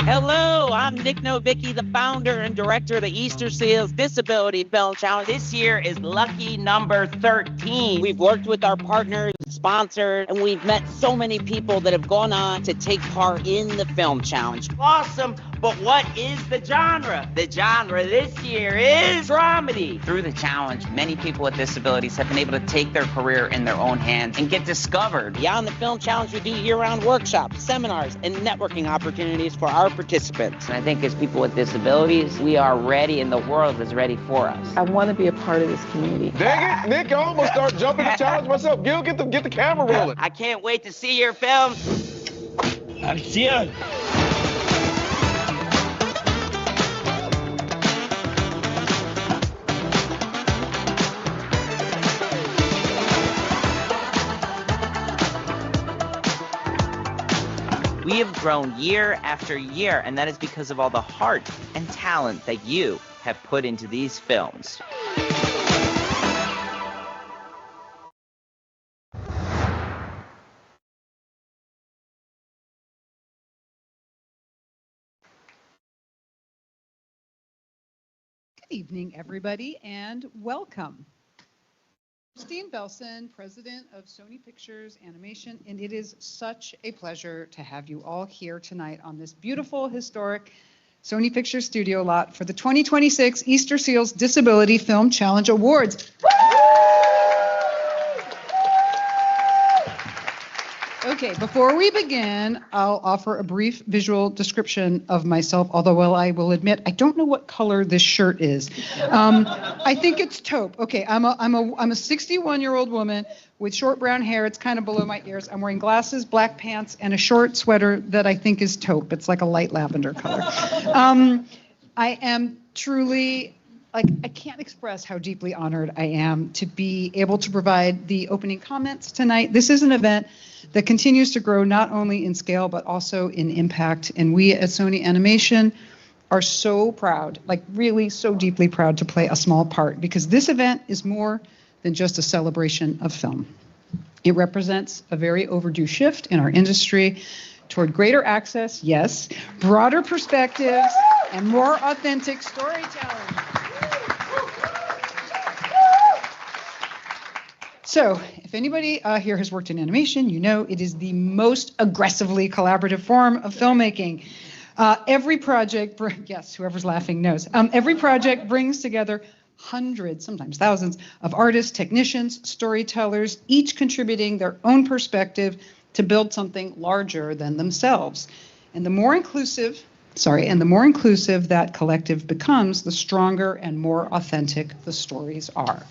Hello, I'm Nick Novicki, the founder and director of the Easterseals Disability Film Challenge. This year is lucky number 13. We've worked with our partners, sponsors, and we've met so many people that have gone on to take part in the film challenge. Awesome, but what is the genre? The genre this year is dramedy. Through the challenge, many people with disabilities have been able to take their career in their own hands and get discovered. Beyond the film challenge, we do year-round workshops, seminars, and networking opportunities for our participants. And I think as people with disabilities, we are ready and the world is ready for us. I want to be a part of this community. Dang it, Nick, I almost start jumping the challenge myself. Gil, get the camera rolling. I can't wait to see your film. I'm Sian. We have grown year after year, and that is because of all the heart and talent that you have put into these films. Good evening, everybody, and welcome. Kristine Belson, president of Sony Pictures Animation, and it is such a pleasure to have you all here tonight on this beautiful, historic Sony Pictures studio lot for the 2026 Easterseals Disability Film Challenge Awards. Okay, before we begin, I'll offer a brief visual description of myself, although I will admit I don't know what color this shirt is. I think it's taupe. Okay, I'm a 61-year-old woman with short brown hair. It's kind of below my ears. I'm wearing glasses, black pants, and a short sweater that I think is taupe. It's like a light lavender color. I am truly, I can't express how deeply honored I am to be able to provide the opening comments tonight. This is an event that continues to grow not only in scale, but also in impact. And we at Sony Animation are so proud, really so deeply proud to play a small part, because this event is more than just a celebration of film. It represents a very overdue shift in our industry toward greater access, yes, broader perspectives, and more authentic storytelling. So, if anybody here has worked in animation, you know it is the most aggressively collaborative form of filmmaking. Every project, yes, whoever's laughing knows. Every project brings together hundreds, sometimes thousands, of artists, technicians, storytellers, each contributing their own perspective to build something larger than themselves. And the more inclusive that collective becomes, the stronger and more authentic the stories are.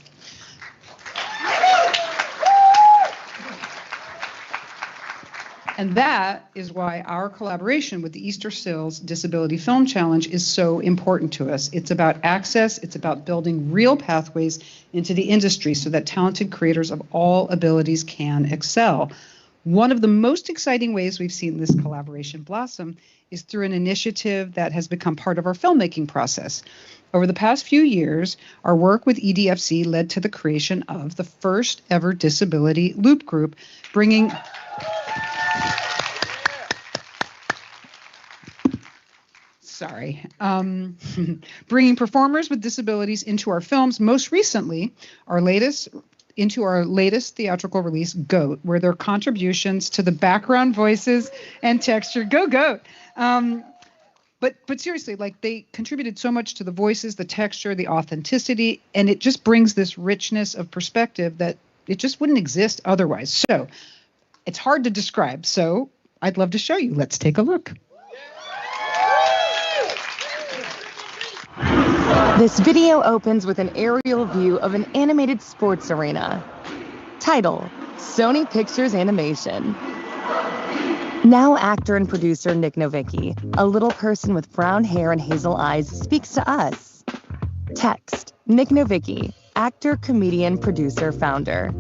And that is why our collaboration with the Easterseals Disability Film Challenge is so important to us. It's about access. It's about building real pathways into the industry so that talented creators of all abilities can excel. One of the most exciting ways we've seen this collaboration blossom is through an initiative that has become part of our filmmaking process. Over the past few years, our work with EDFC led to the creation of the first ever disability loop group, bringing bringing performers with disabilities into our films, most recently, into our latest theatrical release, Goat, where their contributions to the background voices and texture, go Goat. But seriously, they contributed so much to the voices, the texture, the authenticity, and it just brings this richness of perspective that it just wouldn't exist otherwise. So it's hard to describe. So I'd love to show you. Let's take a look. This video opens with an aerial view of an animated sports arena. Title, Sony Pictures Animation. Now actor and producer Nick Novicki, a little person with brown hair and hazel eyes, speaks to us. Text, Nick Novicki, actor, comedian, producer, founder.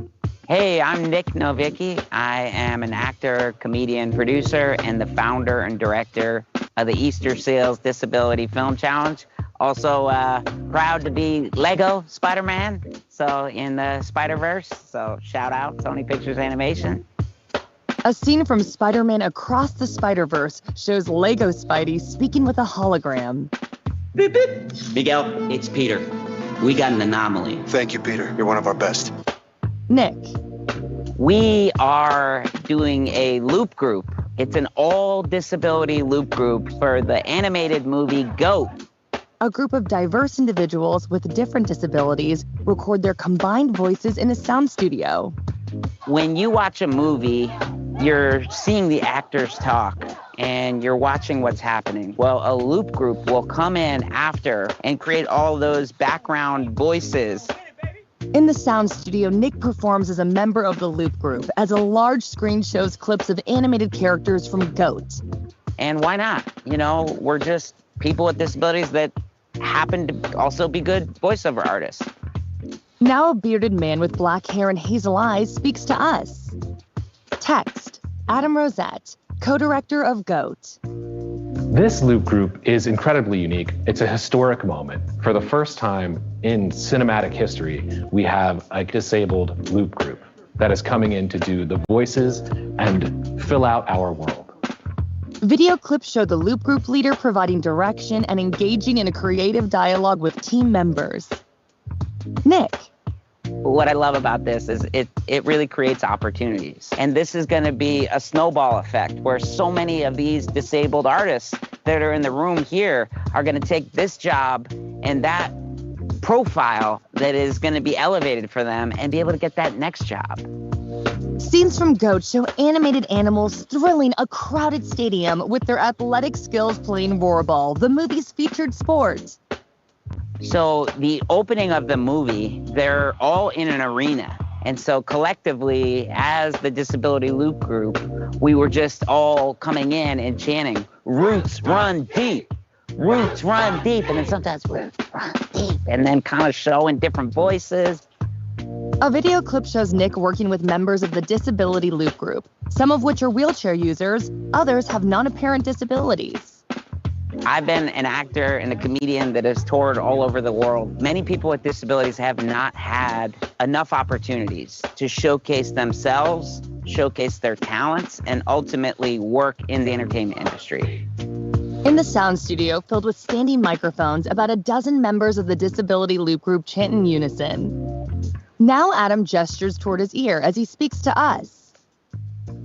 Hey, I'm Nick Novicki. I am an actor, comedian, producer, and the founder and director of the Easterseals Disability Film Challenge. Also proud to be Lego Spider-Man, so in the Spider-Verse. So shout out Sony Pictures Animation. A scene from Spider-Man Across the Spider-Verse shows Lego Spidey speaking with a hologram. Beep, beep. Miguel, it's Peter. We got an anomaly. Thank you, Peter. You're one of our best. Nick. We are doing a loop group. It's an all-disability loop group for the animated movie GOAT. A group of diverse individuals with different disabilities record their combined voices in a sound studio. When you watch a movie, you're seeing the actors talk and you're watching what's happening. Well, a loop group will come in after and create all those background voices. In the sound studio, Nick performs as a member of the loop group as a large screen shows clips of animated characters from GOAT. And why not? You know, we're just people with disabilities that happen to also be good voiceover artists. Now a bearded man with black hair and hazel eyes speaks to us. Text, Adam Rosette, co-director of GOAT. This loop group is incredibly unique. It's a historic moment. For the first time in cinematic history, we have a disabled loop group that is coming in to do the voices and fill out our world. Video clips show the loop group leader providing direction and engaging in a creative dialogue with team members. Nick. What I love about this is it really creates opportunities. And this is going to be a snowball effect where so many of these disabled artists that are in the room here are going to take this job and that profile that is going to be elevated for them and be able to get that next job. Scenes from GOAT show animated animals thrilling a crowded stadium with their athletic skills playing Rollerball, the movie's featured sport. So the opening of the movie, they're all in an arena. And so collectively, as the Disability Loop Group, we were just all coming in and chanting, "Roots run deep, roots run deep." And then sometimes roots run deep. And then kind of showing different voices. A video clip shows Nick working with members of the Disability Loop Group, some of which are wheelchair users, others have non-apparent disabilities. I've been an actor and a comedian that has toured all over the world. Many people with disabilities have not had enough opportunities to showcase themselves, showcase their talents, and ultimately work in the entertainment industry. In the sound studio, filled with standing microphones, about a dozen members of the Disability Loop Group chant in unison. Now Adam gestures toward his ear as he speaks to us.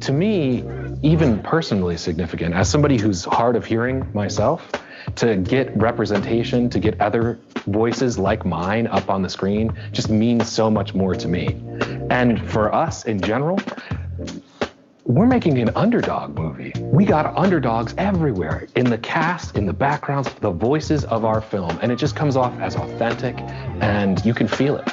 To me, even personally significant, as somebody who's hard of hearing myself, to get representation, to get other voices like mine up on the screen just means so much more to me. And for us in general, we're making an underdog movie. We got underdogs everywhere, in the cast, in the backgrounds, the voices of our film, and it just comes off as authentic, and you can feel it.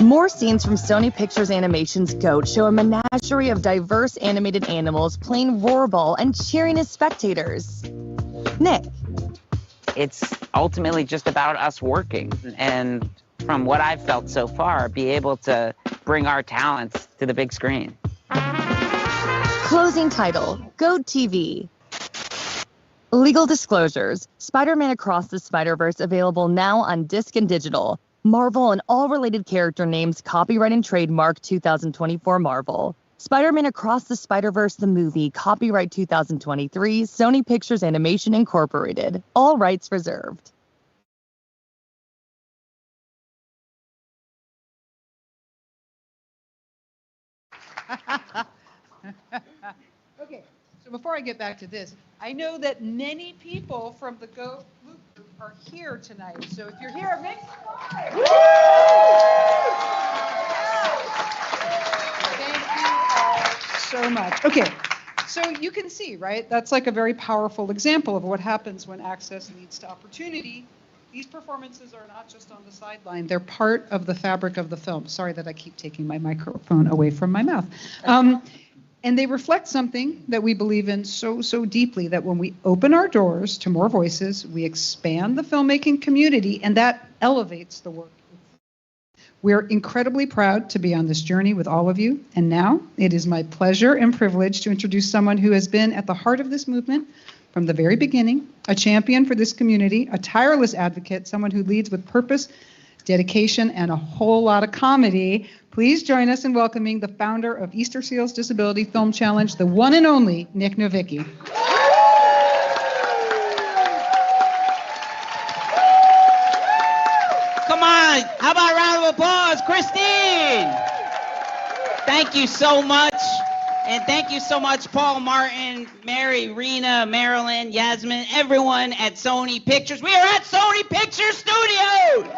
More scenes from Sony Pictures Animation's GOAT show a menagerie of diverse animated animals playing Rollerball and cheering as spectators. Nick. It's ultimately just about us working, and from what I've felt so far, be able to bring our talents to the big screen. Closing title, GOAT TV. Legal disclosures, Spider-Man Across the Spider-Verse available now on disc and digital. Marvel and all related character names, copyright and trademark 2024 Marvel. Spider-Man Across the Spider-Verse the movie, copyright 2023, Sony Pictures Animation Incorporated. All rights reserved. Okay, so before I get back to this, I know that many people from the GOAT Loop Group are here tonight. So if you're here, make some noise. Thank you all so much. Okay, so you can see, right? That's like a very powerful example of what happens when access leads to opportunity. These performances are not just on the sideline. They're part of the fabric of the film. Sorry that I keep taking my microphone away from my mouth. And they reflect something that we believe in so deeply, that when we open our doors to more voices, we expand the filmmaking community, and that elevates the work. We're incredibly proud to be on this journey with all of you. And now it is my pleasure and privilege to introduce someone who has been at the heart of this movement from the very beginning, a champion for this community, a tireless advocate, someone who leads with purpose, dedication, and a whole lot of comedy. Please join us in welcoming the founder of Easterseals Disability Film Challenge, the one and only Nick Novicki. Come on, how about a round of applause, Kristine? Thank you so much. And thank you so much, Paul, Martin, Mary, Rena, Marilyn, Yasmin, everyone at Sony Pictures. We are at Sony Pictures Studios.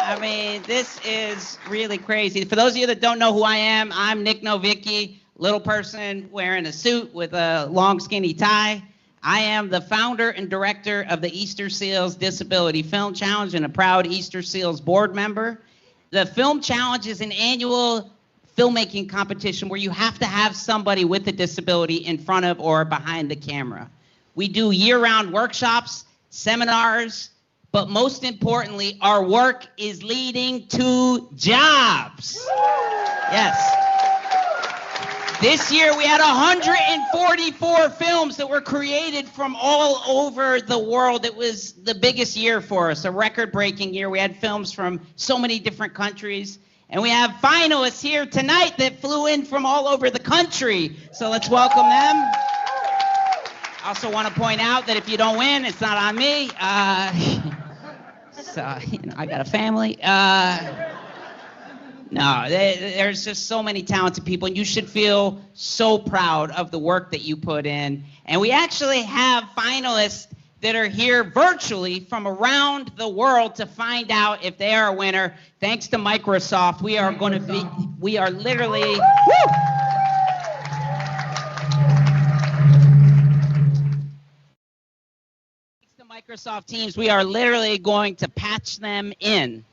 I mean, this is really crazy. For those of you that don't know who I am, I'm Nick Novicki, little person wearing a suit with a long, skinny tie. I am the founder and director of the Easterseals Disability Film Challenge and a proud Easterseals board member. The Film Challenge is an annual filmmaking competition where you have to have somebody with a disability in front of or behind the camera. We do year-round workshops, seminars, but most importantly, our work is leading to jobs. Yes. This year we had 144 films that were created from all over the world. It was the biggest year for us, a record-breaking year. We had films from so many different countries. And we have finalists here tonight that flew in from all over the country. So let's welcome them. I also want to point out that if you don't win, it's not on me. So, you know, I got a family. No, there's just so many talented people, and you should feel so proud of the work that you put in. And we actually have finalists that are here virtually from around the world to find out if they are a winner. Thanks to Microsoft, we are literally, thanks to Microsoft Teams, we are literally going to patch them in.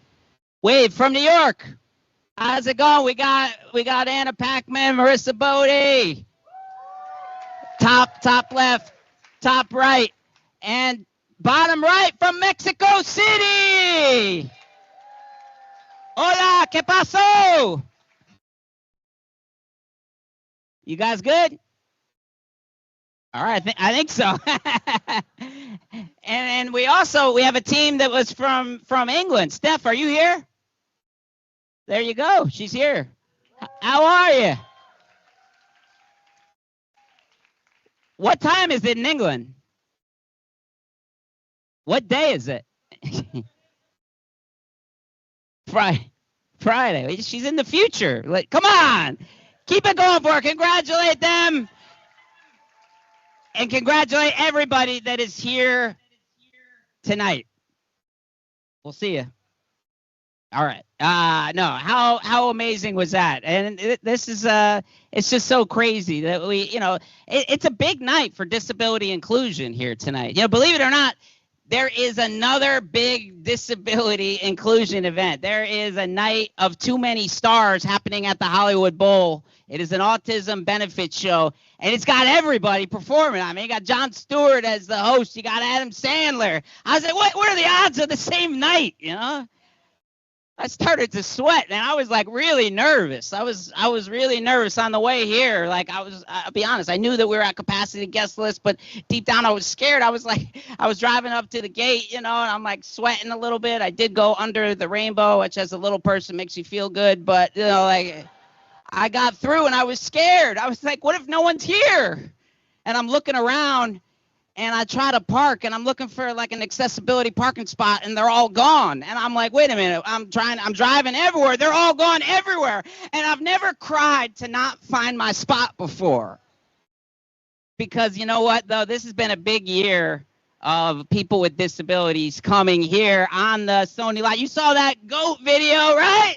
Wade from New York, how's it going? We got Anna Pac-Man, Marissa Bodie, top left, top right. And bottom right from Mexico City. Hola, ¿qué pasó? You guys good? All right, I think so. and we have a team that was from England. Steph, are you here? There you go. She's here. How are you? What time is it in England? What day is it? Friday. She's in the future. Like, come on. Keep it going for her. Congratulate them. And congratulate everybody that is here tonight. We'll see you. All right. No, how amazing was that? And this is it's just so crazy that we, you know, it's a big night for disability inclusion here tonight. You know, believe it or not, there is another big disability inclusion event. There is a night of too many stars happening at the Hollywood Bowl. It is an autism benefit show, and it's got everybody performing. I mean, you got Jon Stewart as the host. You got Adam Sandler. I was like, what are the odds of the same night, you know? I started to sweat, and I was like really nervous. I was really nervous on the way here. Like I'll be honest, I knew that we were at capacity guest list, but deep down I was scared. I was driving up to the gate, you know, and I'm like sweating a little bit. I did go under the rainbow, which as a little person makes you feel good, but you know, like I got through and I was scared. I was like, what if no one's here? And I'm looking around. And I try to park, and I'm looking for like an accessibility parking spot, and they're all gone. And I'm like, wait a minute, I'm driving everywhere. They're all gone everywhere. And I've never cried to not find my spot before. Because you know what, though? This has been a big year of people with disabilities coming here on the Sony lot. You saw that GOAT video, right?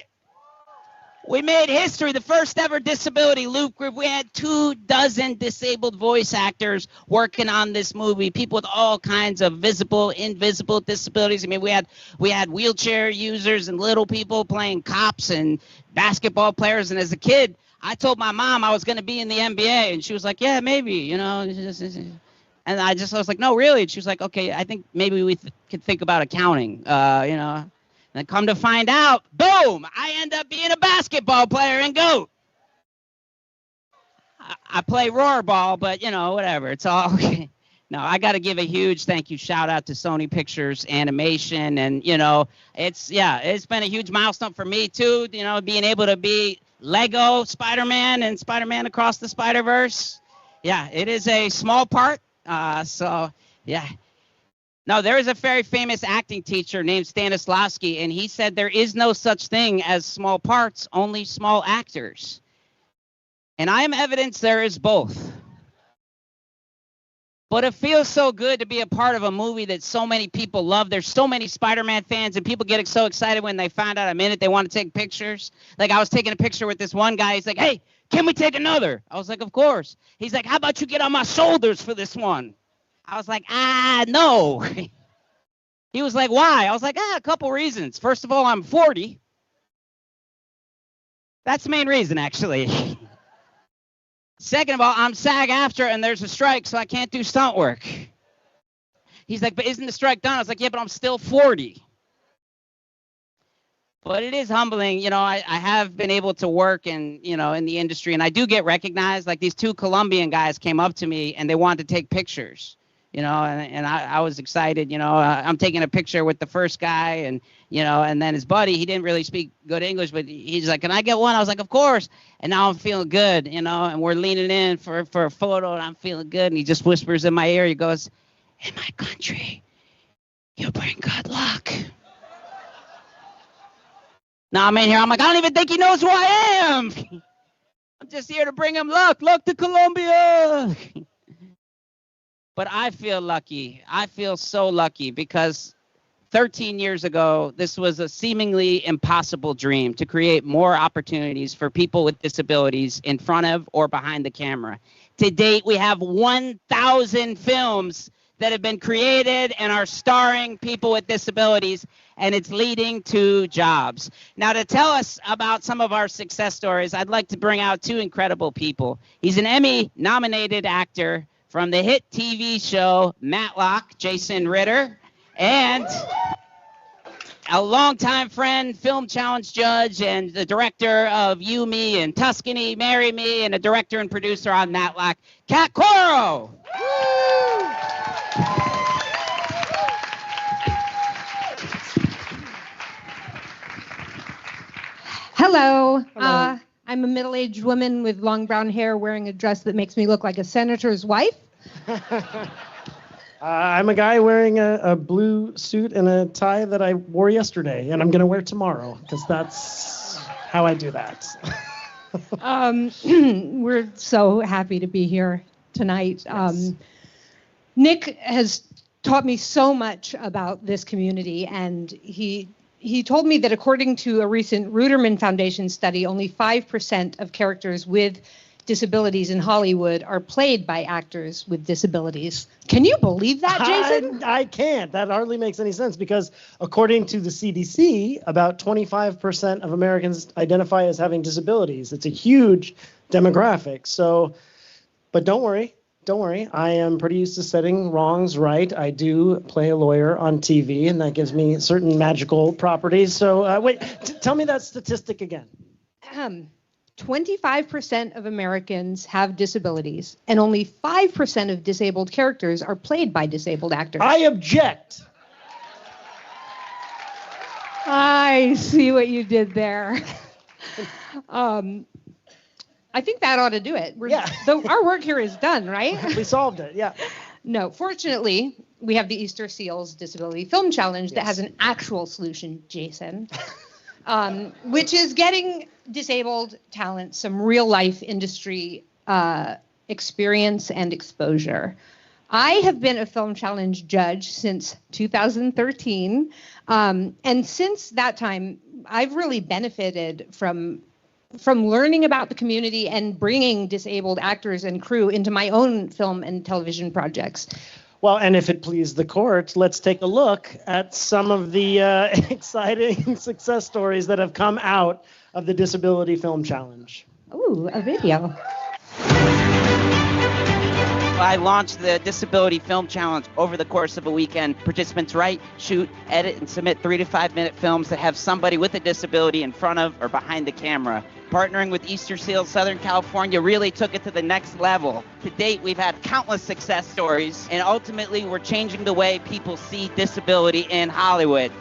We made history, the first ever disability loop group. We had 24 disabled voice actors working on this movie, people with all kinds of visible, invisible disabilities. I mean, we had wheelchair users and little people playing cops and basketball players. And as a kid, I told my mom I was going to be in the NBA, and she was like, yeah, maybe, you know. And I was like, no, really? And she was like, okay, I think maybe we could think about accounting, you know. And come to find out, boom, I end up being a basketball player in GOAT. I play roar ball, but, you know, whatever. It's all okay. No, I got to give a huge thank you shout out to Sony Pictures Animation. And, it's been a huge milestone for me, too, being able to be Lego Spider-Man and Spider-Man Across the Spider-Verse. Yeah, it is a small part. So, yeah. No, there is a very famous acting teacher named Stanislavski, and he said there is no such thing as small parts, only small actors. And I am evidence there is both. But it feels so good to be a part of a movie that so many people love. There's so many Spider-Man fans, and people get so excited when they find out I'm in it. They want to take pictures. Like, I was taking a picture with this one guy. He's like, hey, can we take another? I was like, of course. He's like, how about you get on my shoulders for this one? I was like, no. He was like, why? I was like, a couple reasons. First of all, I'm 40. That's the main reason, actually. Second of all, I'm SAG-AFTRA and there's a strike, so I can't do stunt work. He's like, but isn't the strike done? I was like, yeah, but I'm still 40. But it is humbling. I have been able to work in the industry, and I do get recognized. Like, these two Colombian guys came up to me and they wanted to take pictures. And I was excited. I'm taking a picture with the first guy, and and then his buddy, he didn't really speak good English, but he's like, can I get one? I was like, of course. And now I'm feeling good, and we're leaning in for a photo, and I'm feeling good. And he just whispers in my ear, he goes, in my country, you bring good luck. Now I'm in here, I'm like, I don't even think he knows who I am. I'm just here to bring him luck to Colombia. But I feel lucky. I feel so lucky because 13 years ago, this was a seemingly impossible dream to create more opportunities for people with disabilities in front of or behind the camera. To date, we have 1,000 films that have been created and are starring people with disabilities, and it's leading to jobs. Now, to tell us about some of our success stories, I'd like to bring out two incredible people. He's an Emmy-nominated actor from the hit TV show Matlock, Jason Ritter, and a longtime friend, film challenge judge, and the director of You, Me, and Tuscany, Marry Me, and a director and producer on Matlock, Coiro. Hello. I'm a middle-aged woman with long brown hair wearing a dress that makes me look like a senator's wife. I'm a guy wearing a blue suit and a tie that I wore yesterday, and I'm going to wear tomorrow, because that's how I do that. We're so happy to be here tonight. Yes. Nick has taught me so much about this community, and he told me that according to a recent Ruderman Foundation study, only 5% of characters with disabilities in Hollywood are played by actors with disabilities. Can you believe that, Jason? I can't. That hardly makes any sense, because according to the CDC, about 25% of Americans identify as having disabilities. It's a huge demographic. So, but don't worry. Don't worry, I am pretty used to setting wrongs right. I do play a lawyer on TV, and that gives me certain magical properties. So wait, tell me that statistic again. 25% of Americans have disabilities, and only 5% of disabled characters are played by disabled actors. I object. I see what you did there. I think that ought to do it. Our work here is done, right? We solved it, yeah. No, fortunately, we have the Easterseals Disability Film Challenge that has an actual solution, Jason, which is getting disabled talent some real-life industry experience and exposure. I have been a film challenge judge since 2013, and since that time, I've really benefited from learning about the community and bringing disabled actors and crew into my own film and television projects. Well, and if it please the court, let's take a look at some of the exciting success stories that have come out of the Disability Film Challenge. Ooh, a video. I launched the Disability Film Challenge over the course of a weekend. Participants write, shoot, edit, and submit 3 to 5 minute films that have somebody with a disability in front of or behind the camera. Partnering with Easterseals Southern California really took it to the next level. To date, we've had countless success stories, and ultimately we're changing the way people see disability in Hollywood.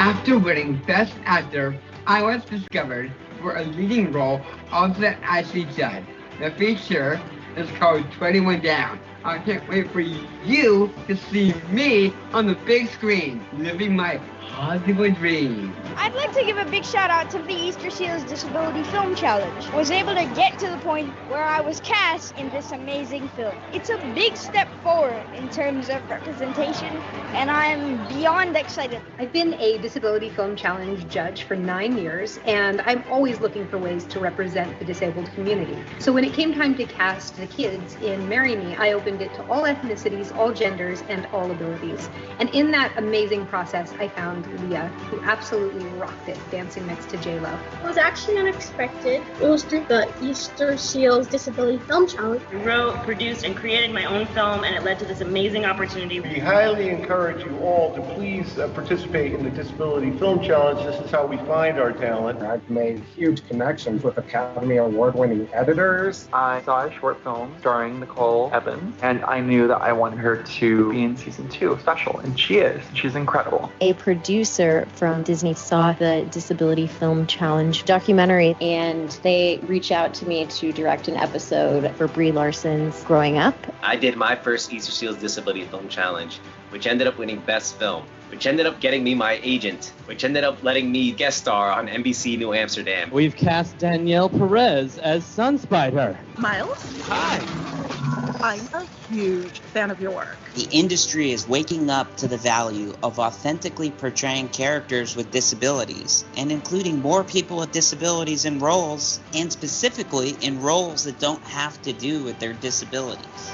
After winning Best Actor, I was discovered for a leading role also as a judge. The feature is called 21 Down. I can't wait for you to see me on the big screen, living my Hollywood dream. I'd like to give a big shout out to the Easterseals Disability Film Challenge. I was able to get to the point where I was cast in this amazing film. It's a big step forward in terms of representation, and I'm beyond excited. I've been a Disability Film Challenge judge for 9 years, and I'm always looking for ways to represent the disabled community. So when it came time to cast the kids in Marry Me, I opened it to all ethnicities, all genders, and all abilities. And in that amazing process, I found Leah, who absolutely rocked it, dancing next to J-Lo. It was actually unexpected. It was through the Easterseals Disability Film Challenge. I wrote, produced, and created my own film, and it led to this amazing opportunity. We highly encourage you all to please participate in the Disability Film Challenge. This is how we find our talent. I've made huge connections with Academy Award-winning editors. I saw a short film starring Nicole Evans, and I knew that I wanted her to be in season 2 special, and she is. She's incredible. A producer from Disney saw the Disability Film Challenge documentary, and they reached out to me to direct an episode for Brie Larson's Growing Up. I did my first Easterseals Disability Film Challenge, which ended up winning Best Film, which ended up getting me my agent, which ended up letting me guest star on NBC New Amsterdam. We've cast Danielle Perez as Sunspider. Miles? Hi. I'm a huge fan of your work. The industry is waking up to the value of authentically portraying characters with disabilities and including more people with disabilities in roles, and specifically in roles that don't have to do with their disabilities.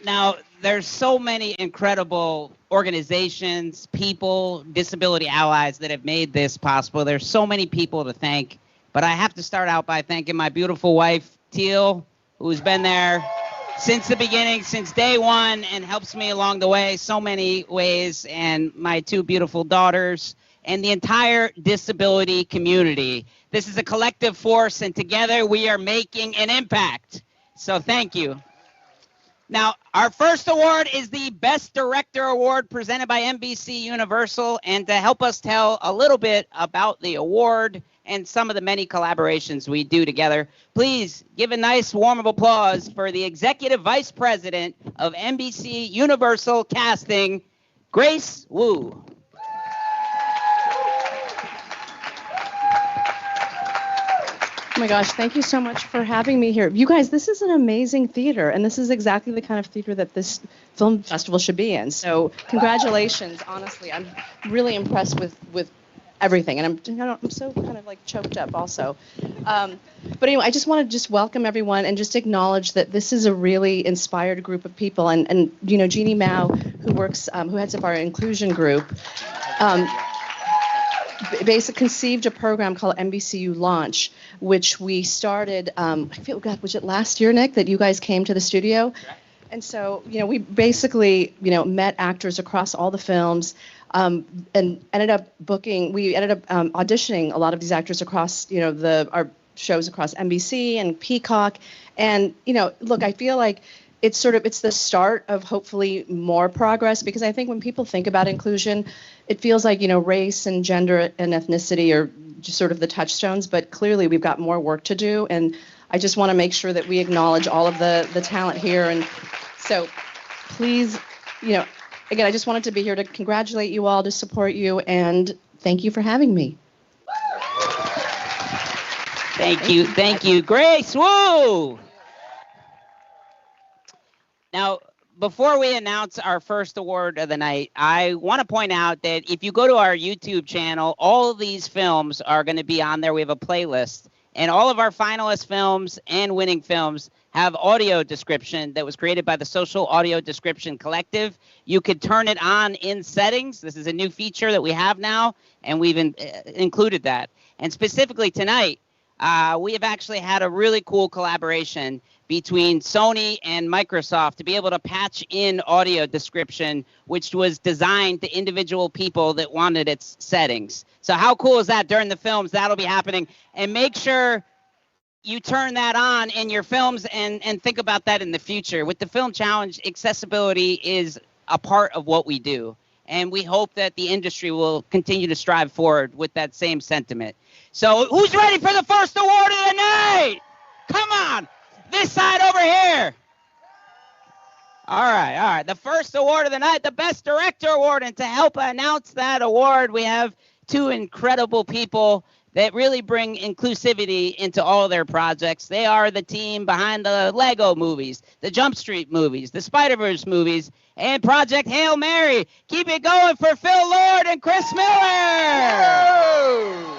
Now, there's so many incredible organizations, people, disability allies that have made this possible. There's so many people to thank, but I have to start out by thanking my beautiful wife, Teal, who's been there since the beginning, since day one, and helps me along the way so many ways, and my 2 beautiful daughters, and the entire disability community. This is a collective force, and together we are making an impact. So thank you. Now, our first award is the Best Director Award presented by NBC Universal. And to help us tell a little bit about the award and some of the many collaborations we do together, please give a nice warm of applause for the Executive Vice President of NBC Universal Casting, Grace Wu. Oh my gosh, thank you so much for having me here. You guys, this is an amazing theater, and this is exactly the kind of theater that this film festival should be in. So congratulations, honestly. I'm really impressed with everything, and I'm so kind of like choked up also. But anyway, I just want to welcome everyone and just acknowledge that this is a really inspired group of people. And you know, Jeannie Mao, who heads up our inclusion group, basically conceived a program called NBCU Launch, which we started, I feel, God, was it last year, Nick, that you guys came to the studio? And so, you know, we basically, you know, met actors across all the films, and ended up auditioning a lot of these actors across, you know, our shows across NBC and Peacock. And, you know, look, I feel like it's the start of hopefully more progress, because I think when people think about inclusion, it feels like, you know, race and gender and ethnicity are just sort of the touchstones, but clearly we've got more work to do. And I just want to make sure that we acknowledge all of the talent here. And so please, you know, again, I just wanted to be here to congratulate you all, to support you, and thank you for having me. Thank you, Grace. Woo! Now, before we announce our first award of the night, I want to point out that if you go to our YouTube channel, all of these films are going to be on there. We have a playlist, And all of our finalist films and winning films have audio description that was created by the Social Audio Description Collective. You could turn it on in settings. This is a new feature that we have now, and we've included that. And specifically tonight, we have actually had a really cool collaboration between Sony and Microsoft to be able to patch in audio description, which was designed to individual people that wanted its settings. So how cool is that? During the films, that'll be happening. And make sure you turn that on in your films and think about that in the future. With the Film Challenge, accessibility is a part of what we do. And we hope that the industry will continue to strive forward with that same sentiment. So who's ready for the first award of the night? Come on, this side over here. All right. The first award of the night, the Best Director Award. And to help announce that award, we have two incredible people that really bring inclusivity into all their projects. They are the team behind the Lego movies, the Jump Street movies, the Spider-Verse movies, and Project Hail Mary. Keep it going for Phil Lord and Chris Miller. Hello.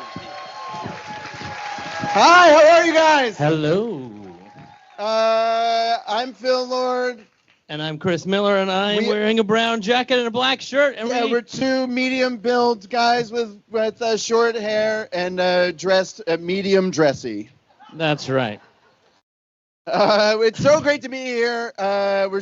Hi, how are you guys? Hello. I'm Phil Lord. And I'm Chris Miller, and I'm wearing a brown jacket and a black shirt. And we're two medium-built guys with short hair and dressed medium dressy. That's right. It's so great to be here. We're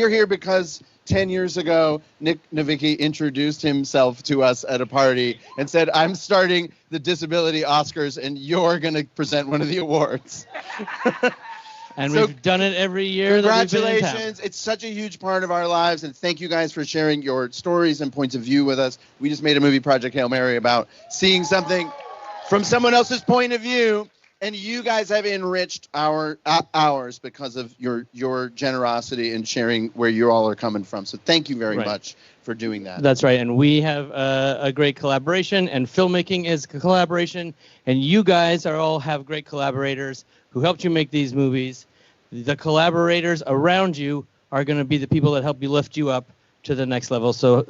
here because 10 years ago, Nick Novicki introduced himself to us at a party and said, "I'm starting the Disability Oscars, and you're going to present one of the awards." And we've done it every year. Congratulations. It's such a huge part of our lives, and thank you guys for sharing your stories and points of view with us. We just made a movie, Project Hail Mary, about seeing something from someone else's point of view, and you guys have enriched ours because of your generosity and sharing where you all are coming from. So thank you very much for doing that. That's right, and we have a great collaboration, and filmmaking is a collaboration, and you guys all have great collaborators who helped you make these movies. The collaborators around you are going to be the people that help you lift you up to the next level. So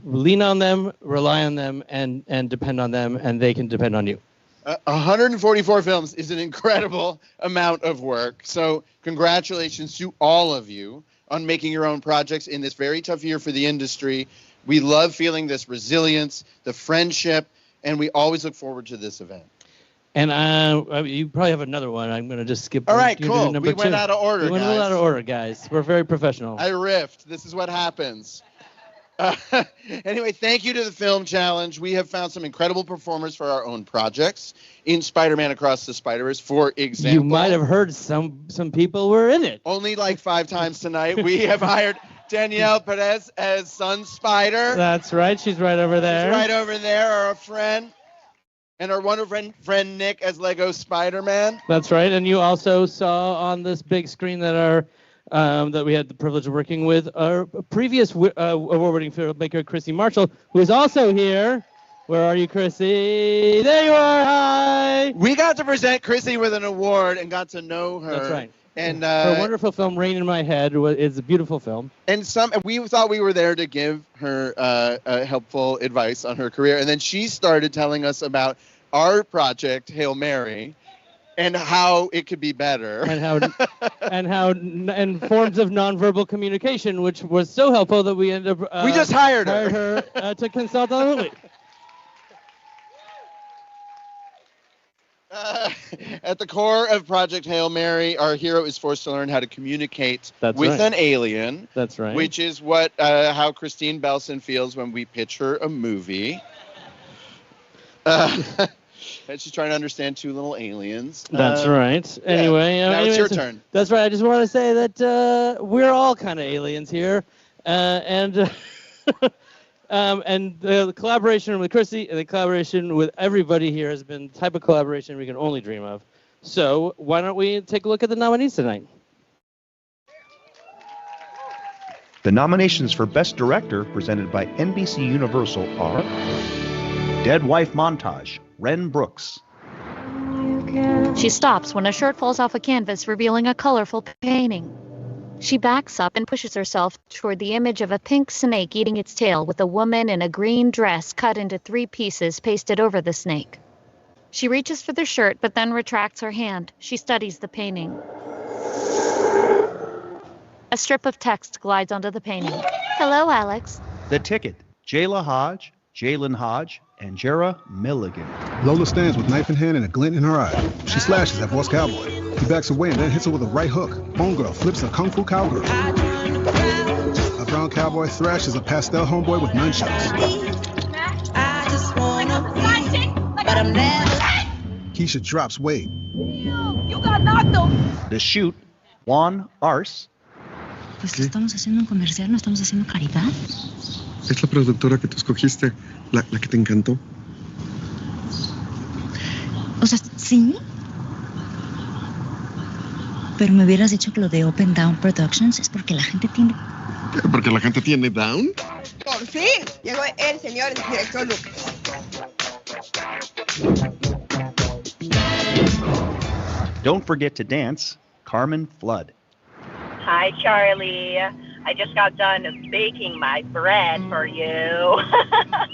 lean on them, rely on them, and depend on them, and they can depend on you. 144 films is an incredible amount of work. So congratulations to all of you on making your own projects in this very tough year for the industry. We love feeling this resilience, the friendship, and we always look forward to this event. And you probably have another one. I'm going to just skip. All right, cool. We went out of order, We went out of order, guys. We're very professional. I riffed. This is what happens. Anyway, thank you to the Film Challenge. We have found some incredible performers for our own projects. In Spider-Man Across the Spider-Verse, for example. You might have heard some people were in it. Only like 5 times tonight. We have hired Danielle Perez as Sun Spider. That's right. She's right over there. She's right over there, our friend. And our wonderful friend Nick as Lego Spider-Man. That's right. And you also saw on this big screen that that we had the privilege of working with our previous award-winning filmmaker, Kristine Marshall, who is also here. Where are you, Chrissy? There you are. Hi. We got to present Chrissy with an award and got to know her. That's right. And her wonderful film, Rain in My Head, is a beautiful film. And we thought we were there to give her helpful advice on her career. And then she started telling us about our project, Hail Mary, and how it could be better. And and forms of nonverbal communication, which was so helpful that we ended up... we just hired her to consult on the movie. At the core of Project Hail Mary, our hero is forced to learn how to communicate with an alien. That's right. Which is how Kristine Belson feels when we pitch her a movie. And she's trying to understand 2 little aliens. That's right. Anyway, now it's your turn. That's right. I just want to say that we're all kind of aliens here, and the collaboration with Chrissy and the collaboration with everybody here has been the type of collaboration we can only dream of. So why don't we take a look at the nominees tonight? The nominations for Best Director, presented by NBC Universal, are Dead Wife Montage, Ren Brooks. She stops when a shirt falls off a canvas, revealing a colorful painting. She backs up and pushes herself toward the image of a pink snake eating its tail with a woman in a green dress cut into 3 pieces pasted over the snake. She reaches for the shirt, but then retracts her hand. She studies the painting. A strip of text glides onto the painting. Hello, Alex. The Ticket, Jayla Hodge, Jalen Hodge, and Jera Milligan. Lola stands with knife in hand and a glint in her eye. She slashes at Boss Cowboy. He backs away and then hits her with a right hook. Homegirl flips a kung fu cowgirl. A brown cowboy thrashes a pastel homeboy with nunchucks. I just wanna be, but I'm never. Keisha drops weight. You got knocked though. The Shoot, Juan Arce. Pues estamos haciendo un comercial, no estamos haciendo caridad. Es la productora que tú escogiste, la que te encantó. O sea, sí. Pero me hubieras dicho que lo de Open Down Productions es porque la gente tiene... ¿Porque la gente tiene down? Por fin llegó el señor director Lucas. Don't Forget to Dance, Carmen Flood. Hi, Charlie. I just got done baking my bread for you.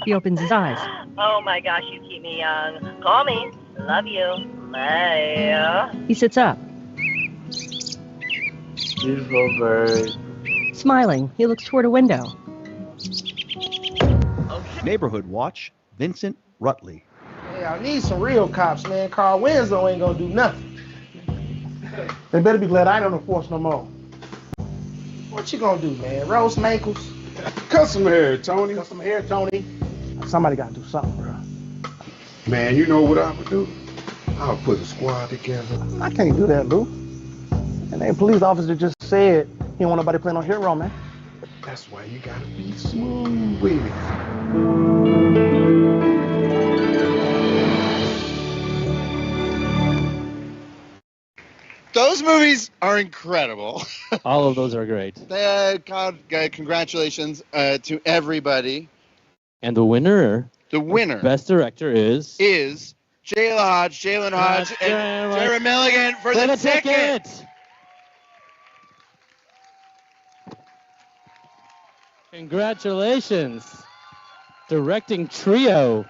He opens his eyes. Oh my gosh, you keep me young. Call me. Love you. Bye. He sits up. Beautiful bird. Smiling, he looks toward a window. Neighborhood Watch, Vincent Rutley. Hey, I need some real cops, man. Carl Winslow ain't gonna do nothing. They better be glad I don't enforce no more. What you gonna do, man? Roast some ankles? Cut some hair, Tony. Cut some hair, Tony. Somebody gotta do something, bro. Man, you know what I would do? I would put a squad together. I can't do that, Lou. And that police officer just said he don't want nobody playing no hero, man. That's why you gotta be smooth with it. Those movies are incredible. All of those are great. Congratulations to everybody. And the winner. The winner. Best director is Jayla Hodge, Jalen Hodge, and Jera Milligan for the ticket. Congratulations. Directing trio.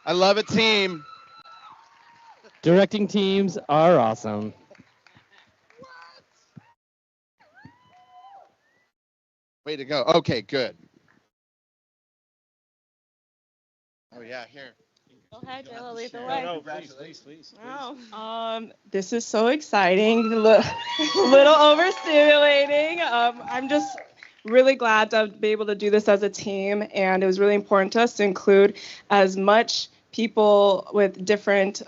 I love a team. Directing teams are awesome. Way to go. Okay, good. Oh, yeah, here. Go ahead, Jayla, lead the way. No, please. Wow. This is so exciting. A little overstimulating. I'm just really glad to be able to do this as a team, and it was really important to us to include as much people with different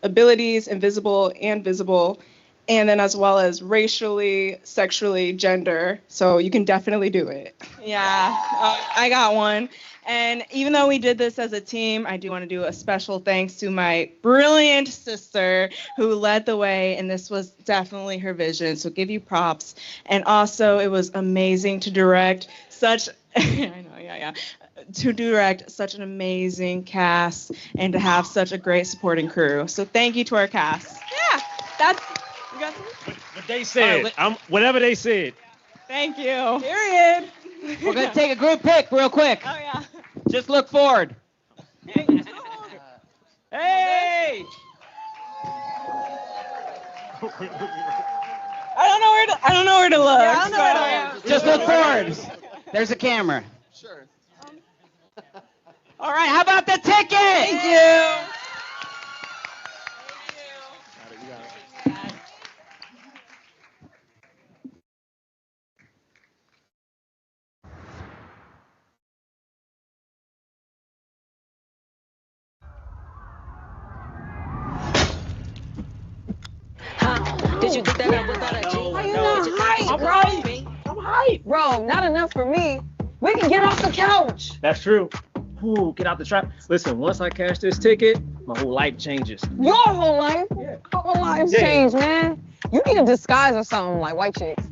abilities, invisible and visible, and then as well as racially, sexually, gender. So you can definitely do it. Yeah, I got one. And even though we did this as a team, I do want to do a special thanks to my brilliant sister who led the way, and this was definitely her vision, so give you props. And also, it was amazing to direct such, to direct such an amazing cast and to have such a great supporting crew. So thank you to our cast. Yeah, that's, you got something? What they said, whatever they said. Thank you. Period. We're going to take a group pic real quick. Oh, yeah. Just look forward. Hey! I don't know where to look. Yeah, I don't know where to look. Just look forward. There's a camera. Sure. All right, how about the ticket? Thank you. Did you think that I was not a G? Are you not hype, bro? I'm hype. Bro, not enough for me. We can get off the couch. That's true. Ooh, get out the trap. Listen, once I cash this ticket, my whole life changes. Your whole life? Yeah. Our whole lives changed, man. You need a disguise or something like white chicks.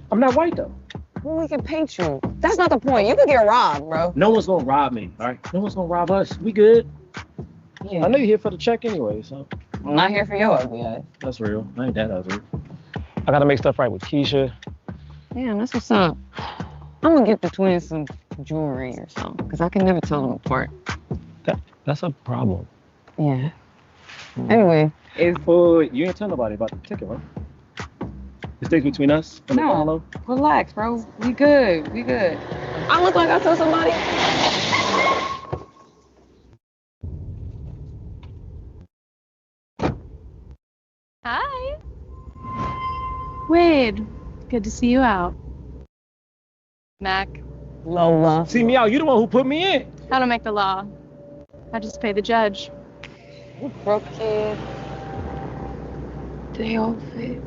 I'm not white, though. Well, we can paint you. That's not the point. You could get robbed, bro. No one's gonna rob me, all right? No one's gonna rob us. We good. Yeah. I know you're here for the check anyway, so. I'm not here for your ugly ass. That's real. I ain't that ugly. I gotta make stuff right with Keisha. Yeah, that's what's up. I'm gonna get the twins some jewelry or something, because I can never tell them apart. That's a problem. Yeah. Anyway, it's... Well, you ain't tell nobody about the ticket, right? It stays between us and the Apollo. Relax, bro. We good. We good. I look like I saw somebody. Hi. Wade, good to see you out. Mac, Lola. See me out. You the one who put me in. how to make the law. I just pay the judge. You broke kid. They all fit.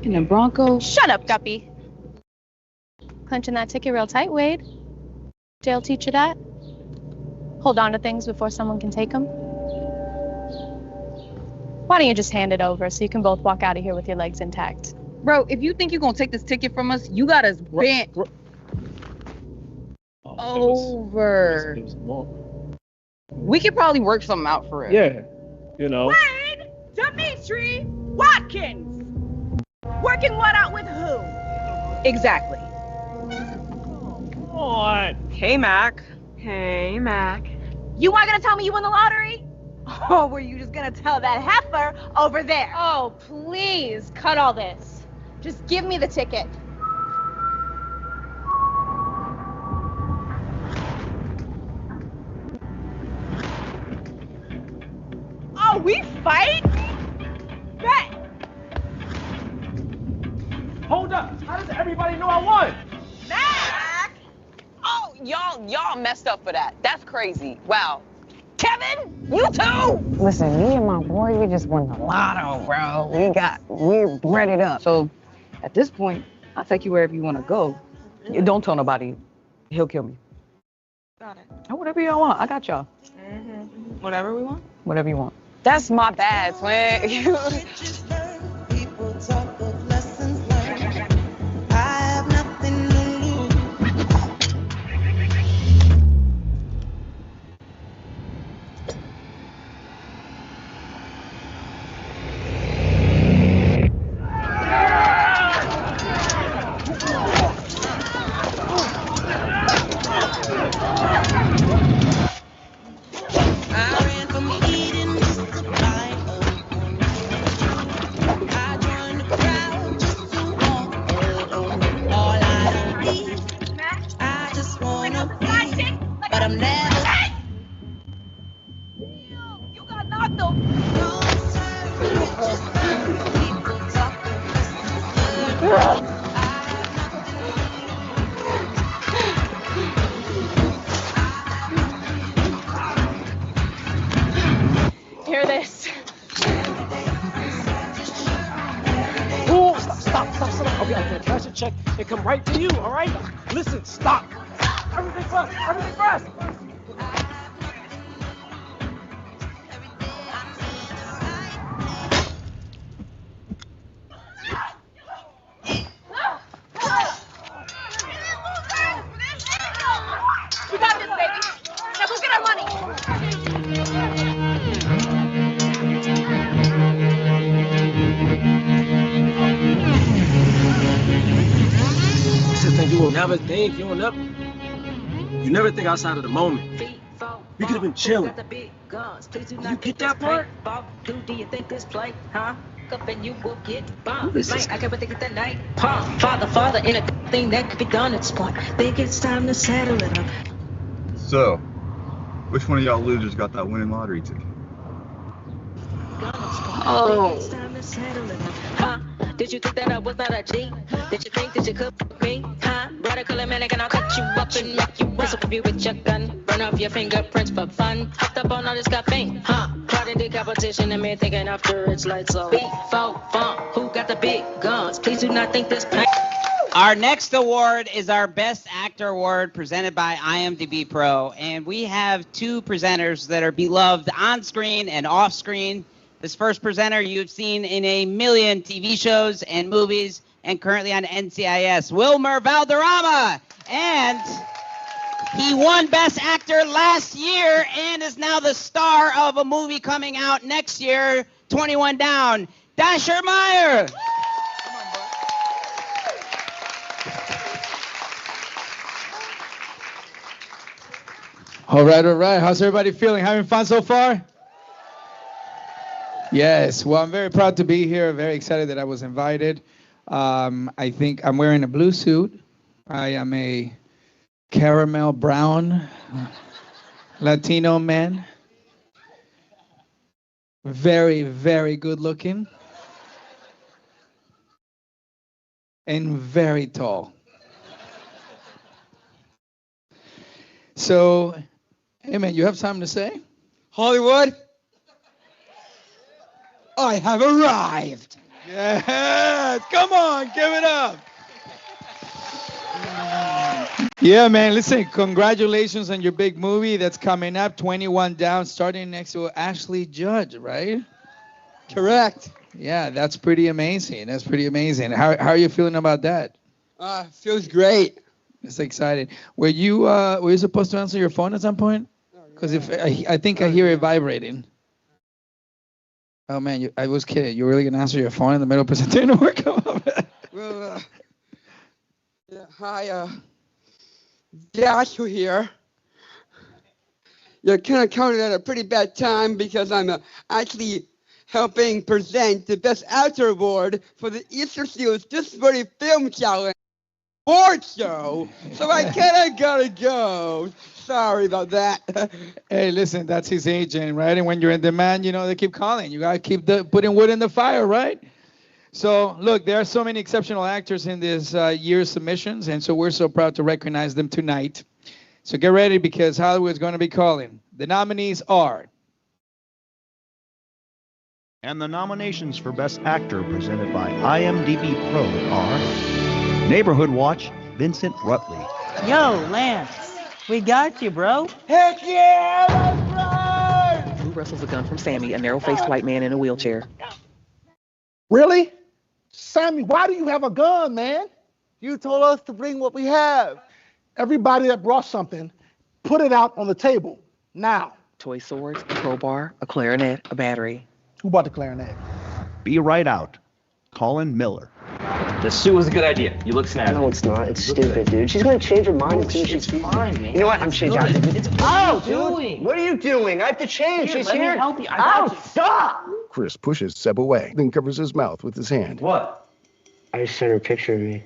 In the Broncos. Shut up, Guppy. Clenching that ticket real tight, Wade. Jail teach you that? Hold on to things before someone can take them. Why don't you just hand it over so you can both walk out of here with your legs intact? Bro, if you think you're gonna take this ticket from us, you got us bent over. We could probably work something out for it. Yeah, you know. Wade, Dimitri, Watkins. Working what out with who? Exactly. Come on. Hey, Mac. Hey, Mac. You weren't gonna tell me you won the lottery? Or were you just gonna tell that heifer over there? Oh, please, cut all this. Just give me the ticket. Oh, we fight? Bet. Hold up. How does everybody know I won? Mac! Oh, y'all messed up for that. That's crazy. Wow. Kevin, you too. Listen, me and my boy, we just won the lotto, bro. We're breaded up. So at this point, I'll take you wherever you want to go. You don't tell nobody. He'll kill me. Got it. Oh, whatever y'all want. I got y'all. Whatever we want. Whatever you want. That's my bad, twin. People talk of lessons learned. I have nothing to lose. I ran from eating the supply of one. I joined the crowd just to walk alone. All I need, I just wanna be, but I'm never. You got knocked off. People talk of lessons learned. Hear this. Oh, stop. Okay, I'm gonna cash a check and come right to you, all right? Listen, stop. Everything fast. We got this, baby. Now go get our money. It's the thing you will never think. You never think outside of the moment. We could have been chilling. You get that part? Do you think this play, huh? Up and you will get bombed. Who is this? I can't think of that night. Father, in a thing that could be done at spot. Think it's time to settle it up. So, which one of y'all losers got that winning lottery ticket? Oh. Huh? Did you think that I was not a G? Did you think that you could fuck me? Huh? Radical and manic and I'll cut you up and make you run. Whistle you with your gun. Burn off your fingerprints for fun. Hopped up on all this caffeine. Huh? Caught in the competition and me thinking after it's lights off. B4 who got the big guns? Please do not think this pain. Our next award is our Best Actor Award presented by IMDb Pro. And we have two presenters that are beloved on screen and off screen. This first presenter you've seen in a million TV shows and movies and currently on NCIS, Wilmer Valderrama. And he won Best Actor last year and is now the star of a movie coming out next year, 21 Down. Dasher Meyer. All right. How's everybody feeling? Having fun so far? Yes, well, I'm very proud to be here. Very excited that I was invited. I think I'm wearing a blue suit. I am a caramel brown Latino man. Very, very good looking. And very tall. So, hey man, you have something to say? Hollywood, I have arrived. Yes, come on, give it up. Yeah, man, listen, congratulations on your big movie that's coming up, 21 Down, starting next to Ashley Judd, right? Correct. Yeah, that's pretty amazing. That's pretty amazing. How are you feeling about that? Feels great. It's exciting. Were you supposed to answer your phone at some point? Because if I think I hear it vibrating. Oh man, I was kidding. You really gonna answer your phone in the middle of presentation? Come on, man. Well, yeah, hi, Joshua here. You're kind of coming at a pretty bad time because I'm actually helping present the Best Actor Award for the Easterseals Disability Film Challenge award show. So I kind of gotta go. Sorry about that. Hey, listen, that's his agent, right? And when you're in demand, you know, they keep calling. You gotta keep putting wood in the fire, right? So, look, there are so many exceptional actors in this year's submissions, and so we're so proud to recognize them tonight. So get ready because Hollywood's going to be calling. The nominees are... And the nominations for Best Actor presented by IMDb Pro are Neighborhood Watch, Vincent Rutley. Yo, Lance, we got you, bro. Heck yeah, that's right! Who wrestles a gun from Sammy, a narrow-faced white man in a wheelchair? Really? Sammy, why do you have a gun, man? You told us to bring what we have. Everybody that brought something, put it out on the table, now. Toy swords, a crowbar, a clarinet, a battery. Who bought the clarinet? Be Right Out, Colin Miller. The suit was a good idea. You look snazzy. No, it's not. It's stupid, dude. She's gonna change her mind as soon as she's fine, man. You know what? I'm changing. What are you doing? What are you doing? I have to change. She's let me here. help you. I Ow, got you. stop! Chris pushes Seb away, then covers his mouth with his hand. What? I just sent her a picture of me.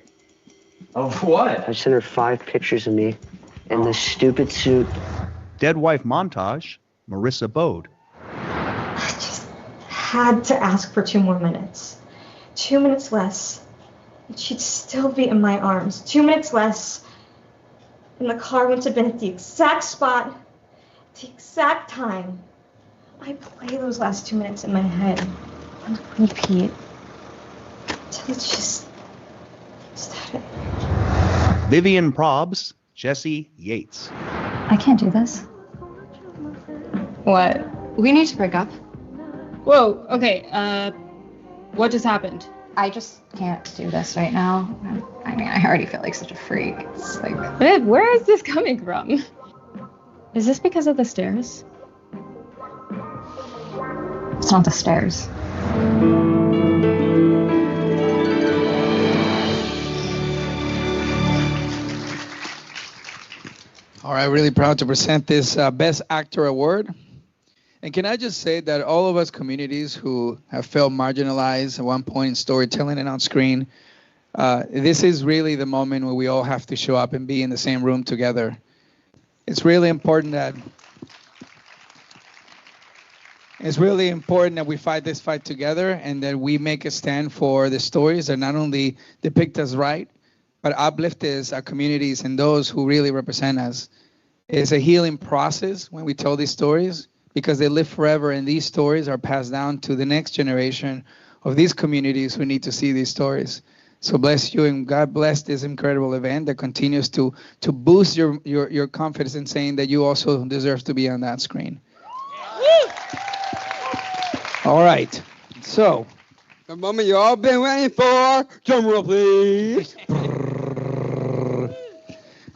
Of what? I sent her 5 pictures of me in this stupid suit. Dead Wife Montage, Marissa Bode. Had to ask for 2 more minutes. 2 minutes less, and she'd still be in my arms. 2 minutes less, and the car wouldn't have been at the exact spot, the exact time. I play those last 2 minutes in my head on repeat till it's just... Is that it? Vivian Probs, Jesse Yates. I can't do this. What? We need to break up. Whoa, okay, what just happened? I just can't do this right now. I mean, I already feel like such a freak. It's like... Babe, where is this coming from? Is this because of the stairs? It's not the stairs. All right, really proud to present this Best Actor Award. And can I just say that all of us communities who have felt marginalized at one point in storytelling and on screen, this is really the moment where we all have to show up and be in the same room together. It's really important that we fight this fight together and that we make a stand for the stories that not only depict us right, but uplift us, our communities, and those who really represent us. It's a healing process when we tell these stories, because they live forever, and these stories are passed down to the next generation of these communities who need to see these stories. So bless you, and God bless this incredible event that continues to boost your confidence in saying that you also deserve to be on that screen. All right, so. The moment you all been waiting for, drum roll please.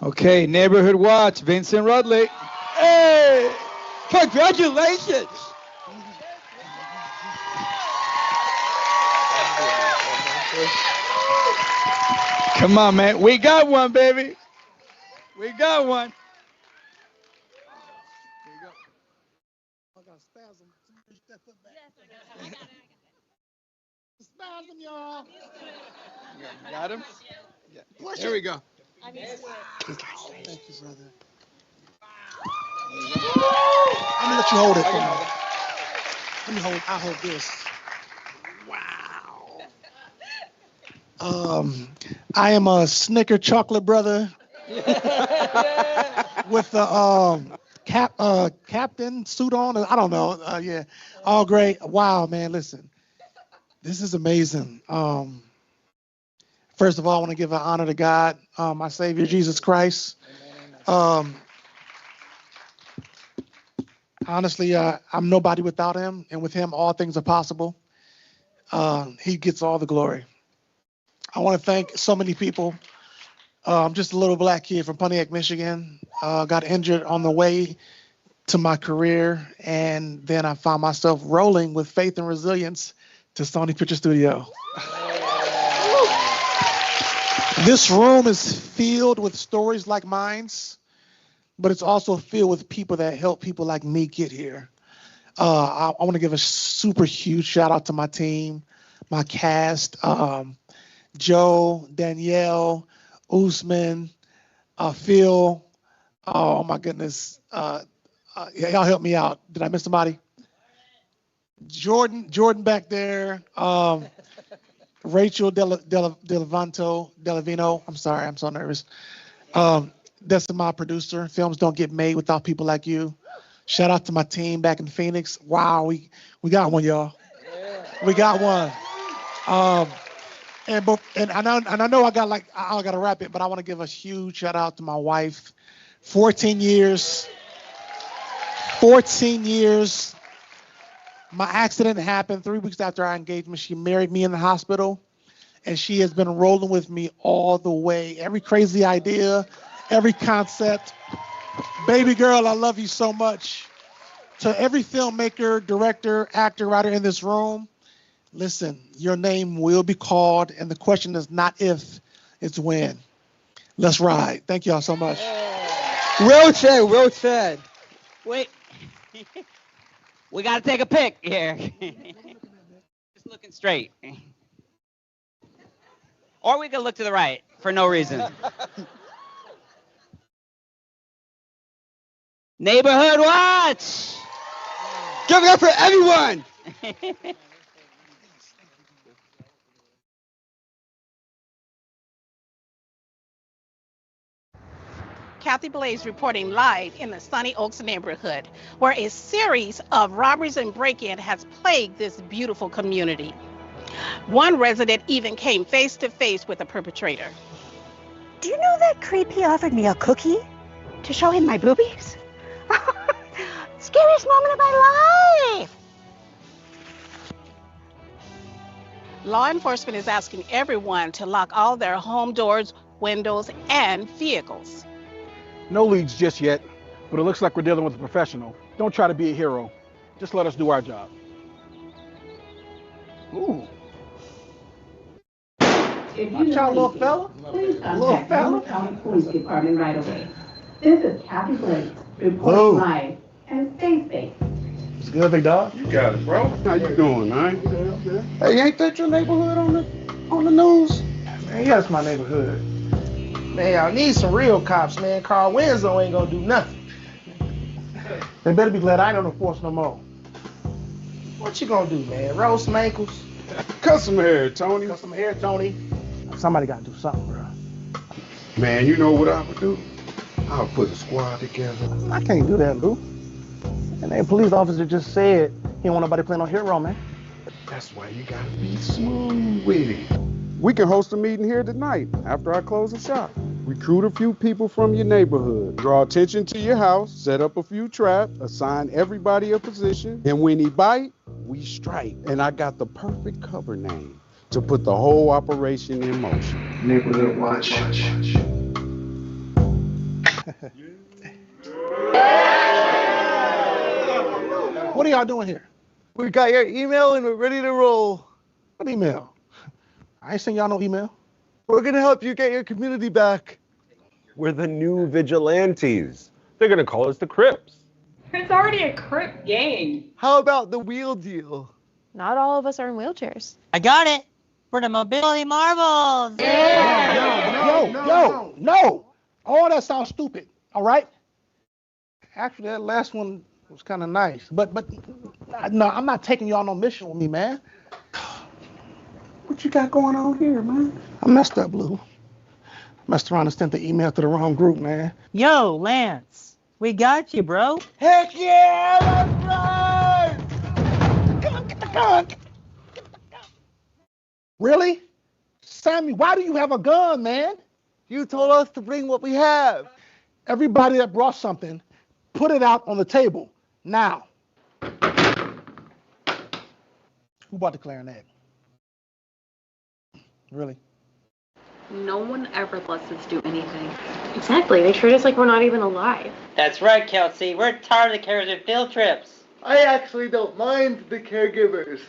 Okay, Neighborhood Watch, Vincent Rutley. Hey! Congratulations! Come on, man. We got one, baby. We got one. Spasm, y'all. Got him? Yeah. Push There it. we go. Thank you, brother. I'm gonna let you hold it for me. I'll hold this. Wow. I am a Snicker chocolate brother with the captain suit on. I don't know. Yeah, all great. Wow, man. Listen, this is amazing. First of all, I want to give an honor to God, my Savior Jesus Christ. Honestly, I'm nobody without him, and with him, all things are possible. He gets all the glory. I want to thank so many people. I'm just a little black kid from Pontiac, Michigan. Got injured on the way to my career, and then I found myself rolling with faith and resilience to Sony Picture Studio. This room is filled with stories like mine, but it's also filled with people that help people like me get here. I want to give a super huge shout out to my team, my cast, Joe, Danielle, Usman, Phil. Oh my goodness. Y'all help me out. Did I miss somebody? Jordan back there. Rachel Delavino. I'm sorry, I'm so nervous. That's my producer. Films don't get made without people like you. Shout out to my team back in Phoenix. Wow, we got one, y'all. We got one. And I know I gotta wrap it, but I want to give a huge shout out to my wife. 14 years. My accident happened 3 weeks after our engagement. She married me in the hospital, and she has been rolling with me all the way. Every crazy idea, every concept. Baby girl, I love you so much. To every filmmaker, director, actor, writer in this room, listen, your name will be called, and the question is not if, it's when. Let's ride. Thank y'all so much. Well said, well said. Wait. We got to take a pic here. Just looking straight. Or we can look to the right for no reason. Neighborhood Watch! Give it up for everyone! Kathy Blaze reporting live in the Sunny Oaks neighborhood, where a series of robberies and break-in has plagued this beautiful community. One resident even came face to face with the perpetrator. Do you know that creep he offered me a cookie to show him my boobies? Scariest moment of my life. Law enforcement is asking everyone to lock all their home doors, windows, and vehicles. No leads just yet, but it looks like we're dealing with a professional. Don't try to be a hero. Just let us do our job. Ooh. Watch out, little fella. Please contact the County Police Department right away. This is Kathy Blake, reporting live, and stay safe. It's good, big dog. You got it, bro. How you doing, man? Hey, ain't that your neighborhood on the news? Man, yeah, it's my neighborhood. Man, y'all need some real cops, man. Carl Winslow ain't gonna do nothing. They better be glad I ain't on the force no more. What you gonna do, man? Roll some ankles? Cut some hair, Tony. Cut some hair, Tony. Somebody gotta do something, bro. Man, you know what I would do? I'll put a squad together. I can't do that, Lou. And that police officer just said he don't want nobody playing on hero, man. That's why you gotta be smooth with it. We can host a meeting here tonight after I close the shop. Recruit a few people from your neighborhood. Draw attention to your house. Set up a few traps. Assign everybody a position. And when he bite, we strike. And I got the perfect cover name to put the whole operation in motion. Neighborhood Watch. What are y'all doing here? We got your email and we're ready to roll. What email? I ain't send y'all no email. We're gonna help you get your community back. We're the new vigilantes. They're gonna call us the Crips. It's already a Crip gang. How about the wheel deal? Not all of us are in wheelchairs. I got it. For the mobility marbles. No. All that sounds stupid. All right. Actually, that last one was kind of nice. But no, I'm not taking you on no mission with me, man. What you got going on here, man? I messed up, Blue. Messed around and sent the email to the wrong group, man. Yo, Lance. We got you, bro. Heck yeah, that's right! Come on, get the gun. Really? Sammy, why do you have a gun, man? You told us to bring what we have. Everybody that brought something, put it out on the table, now. Who bought the clarinet? Really? No one ever lets us do anything. Exactly. They treat us like we're not even alive. That's right, Kelsey. We're tired of the carers of field trips. I actually don't mind the caregivers.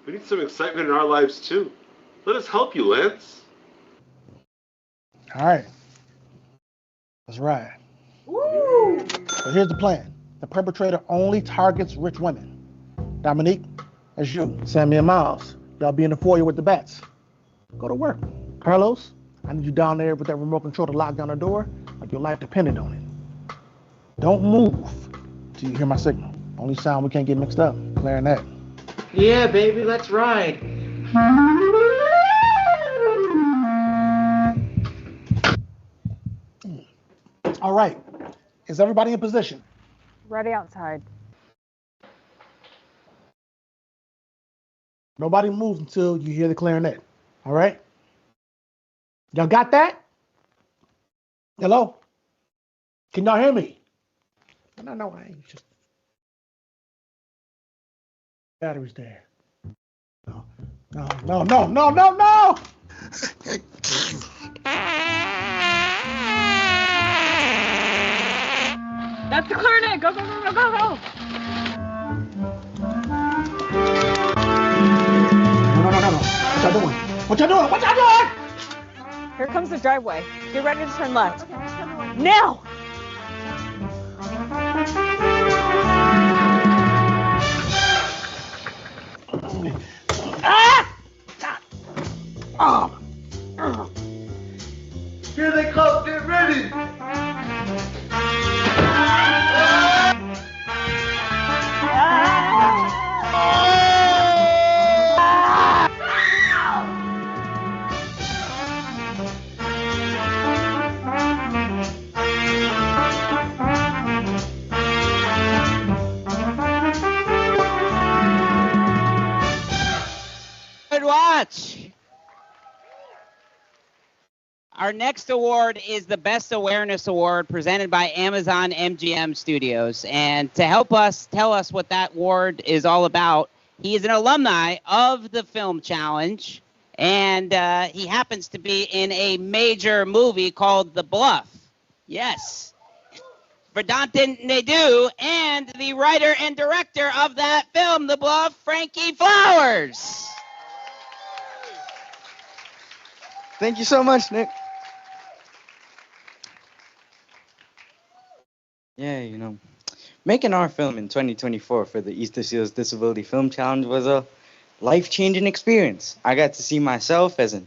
We need some excitement in our lives, too. Let us help you, Lance. All right. That's right. Woo! So here's the plan. The perpetrator only targets rich women. Dominique, that's you. Sammy and Miles, y'all be in the foyer with the bats. Go to work. Carlos, I need you down there with that remote control to lock down the door like your life depended on it. Don't move till you hear my signal. Only sound we can't get mixed up. Clarinet. Yeah, baby, let's ride. All right. Is everybody in position? Ready outside. Nobody moves until you hear the clarinet. All right? Y'all got that? Hello? Can y'all hear me? No, I ain't just... Battery's there. No. That's the clarinet. Go. What y'all doing? Here comes the driveway. Get ready to turn left. Now! Here they come, get ready! Good watch. Our next award is the Best Awareness Award presented by Amazon MGM Studios. And to help us tell us what that award is all about, he is an alumni of the Film Challenge, and he happens to be in a major movie called The Bluff. Yes. Vedanten Naidoo and the writer and director of that film, The Bluff, Frankie Flowers. Thank you so much, Nick. Yeah, you know, making our film in 2024 for the Easterseals Disability Film Challenge was a life-changing experience. I got to see myself as an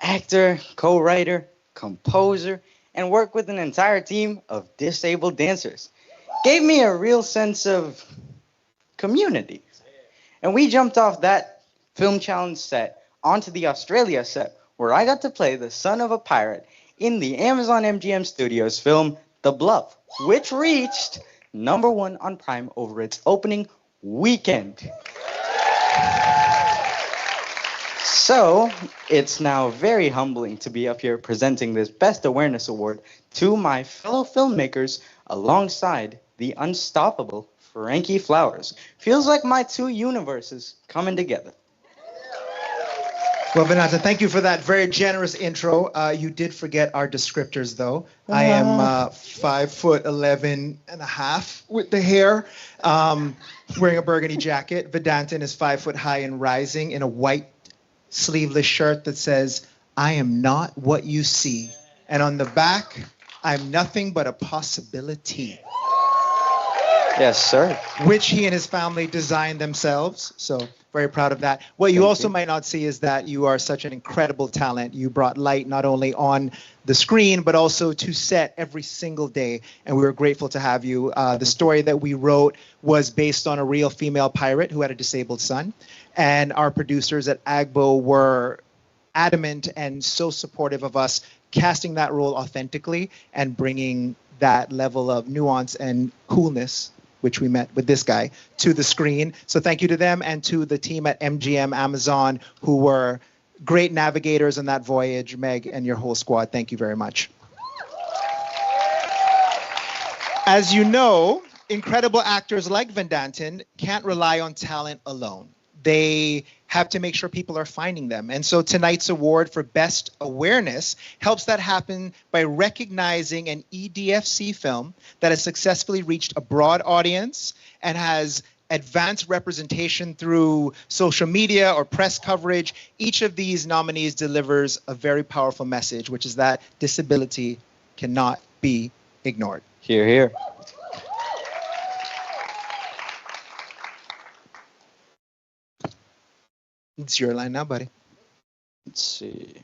actor, co-writer, composer, and work with an entire team of disabled dancers. Gave me a real sense of community. And we jumped off that film challenge set onto the Australia set, where I got to play the son of a pirate in the Amazon MGM Studios film The Bluff, which reached #1 on Prime over its opening weekend. So, it's now very humbling to be up here presenting this Best Awareness Award to my fellow filmmakers alongside the unstoppable Frankie Flowers. Feels like my two universes coming together. Well, Vedanten, thank you for that very generous intro. You did forget our descriptors, though. I am 5'11.5" with the hair, wearing a burgundy jacket. Vedanten is 5 foot high and rising in a white sleeveless shirt that says, "I am not what you see." And on the back, "I'm nothing but a possibility." Yes, sir. Which he and his family designed themselves. So very proud of that. What you also might not see is that you are such an incredible talent. You brought light not only on the screen, but also to set every single day. And we were grateful to have you. The story that we wrote was based on a real female pirate who had a disabled son. And our producers at Agbo were adamant and so supportive of us casting that role authentically and bringing that level of nuance and coolness, which we met with this guy, to the screen. So thank you to them and to the team at MGM Amazon who were great navigators on that voyage. Meg and your whole squad, thank you very much. As you know, incredible actors like Vedanten can't rely on talent alone. They have to make sure people are finding them. And so tonight's award for Best Awareness helps that happen by recognizing an EDFC film that has successfully reached a broad audience and has advanced representation through social media or press coverage. Each of these nominees delivers a very powerful message, which is that disability cannot be ignored. Hear, hear. It's your line now, buddy. Let's see.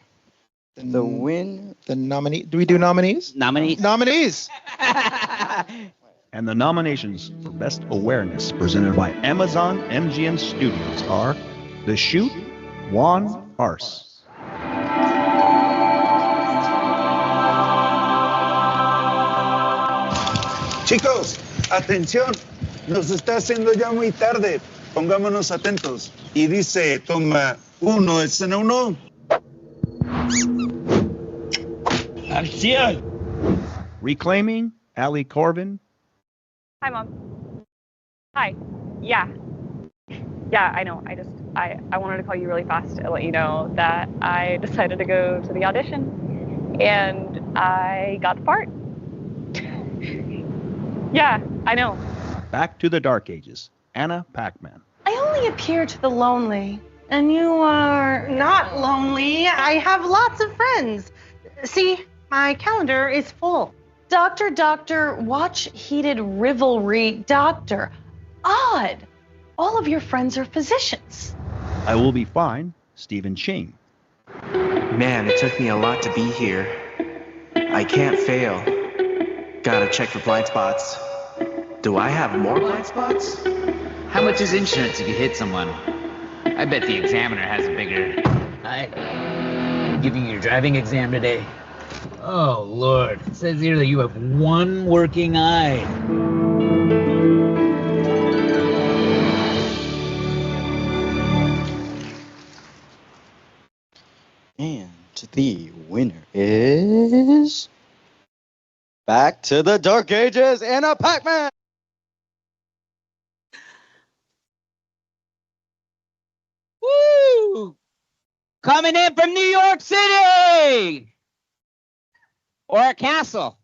The nominee. Do we do nominees? Nominees. And the nominations for Best Awareness presented by Amazon MGM Studios are The Shoot, Juan Arce. Chicos, atención, nos está haciendo ya muy tarde. Pongámonos atentos. Y dice, toma 1, escena 1. Acción. Reclaiming Ali Corbin. Hi, Mom. Hi. Yeah. Yeah, I know. I wanted to call you really fast and let you know that I decided to go to the audition and I got the part. Yeah, I know. Back to the Dark Ages. Anna Pac-Man. I only appear to the lonely, and you are not lonely. I have lots of friends. See, my calendar is full. Doctor, watch heated rivalry. Doctor, odd. All of your friends are physicians. I Will Be Fine. Stephen Ching. Man, it took me a lot to be here. I can't fail. Gotta check for blind spots. Do I have more blind spots? How much is insurance if you hit someone? I bet the examiner has a bigger... Hi. Giving your driving exam today? Oh, Lord. It says here that you have one working eye. And the winner is... Back to the Dark Ages, Anna Pac-Man! Woo! Coming in from New York City! Or a castle.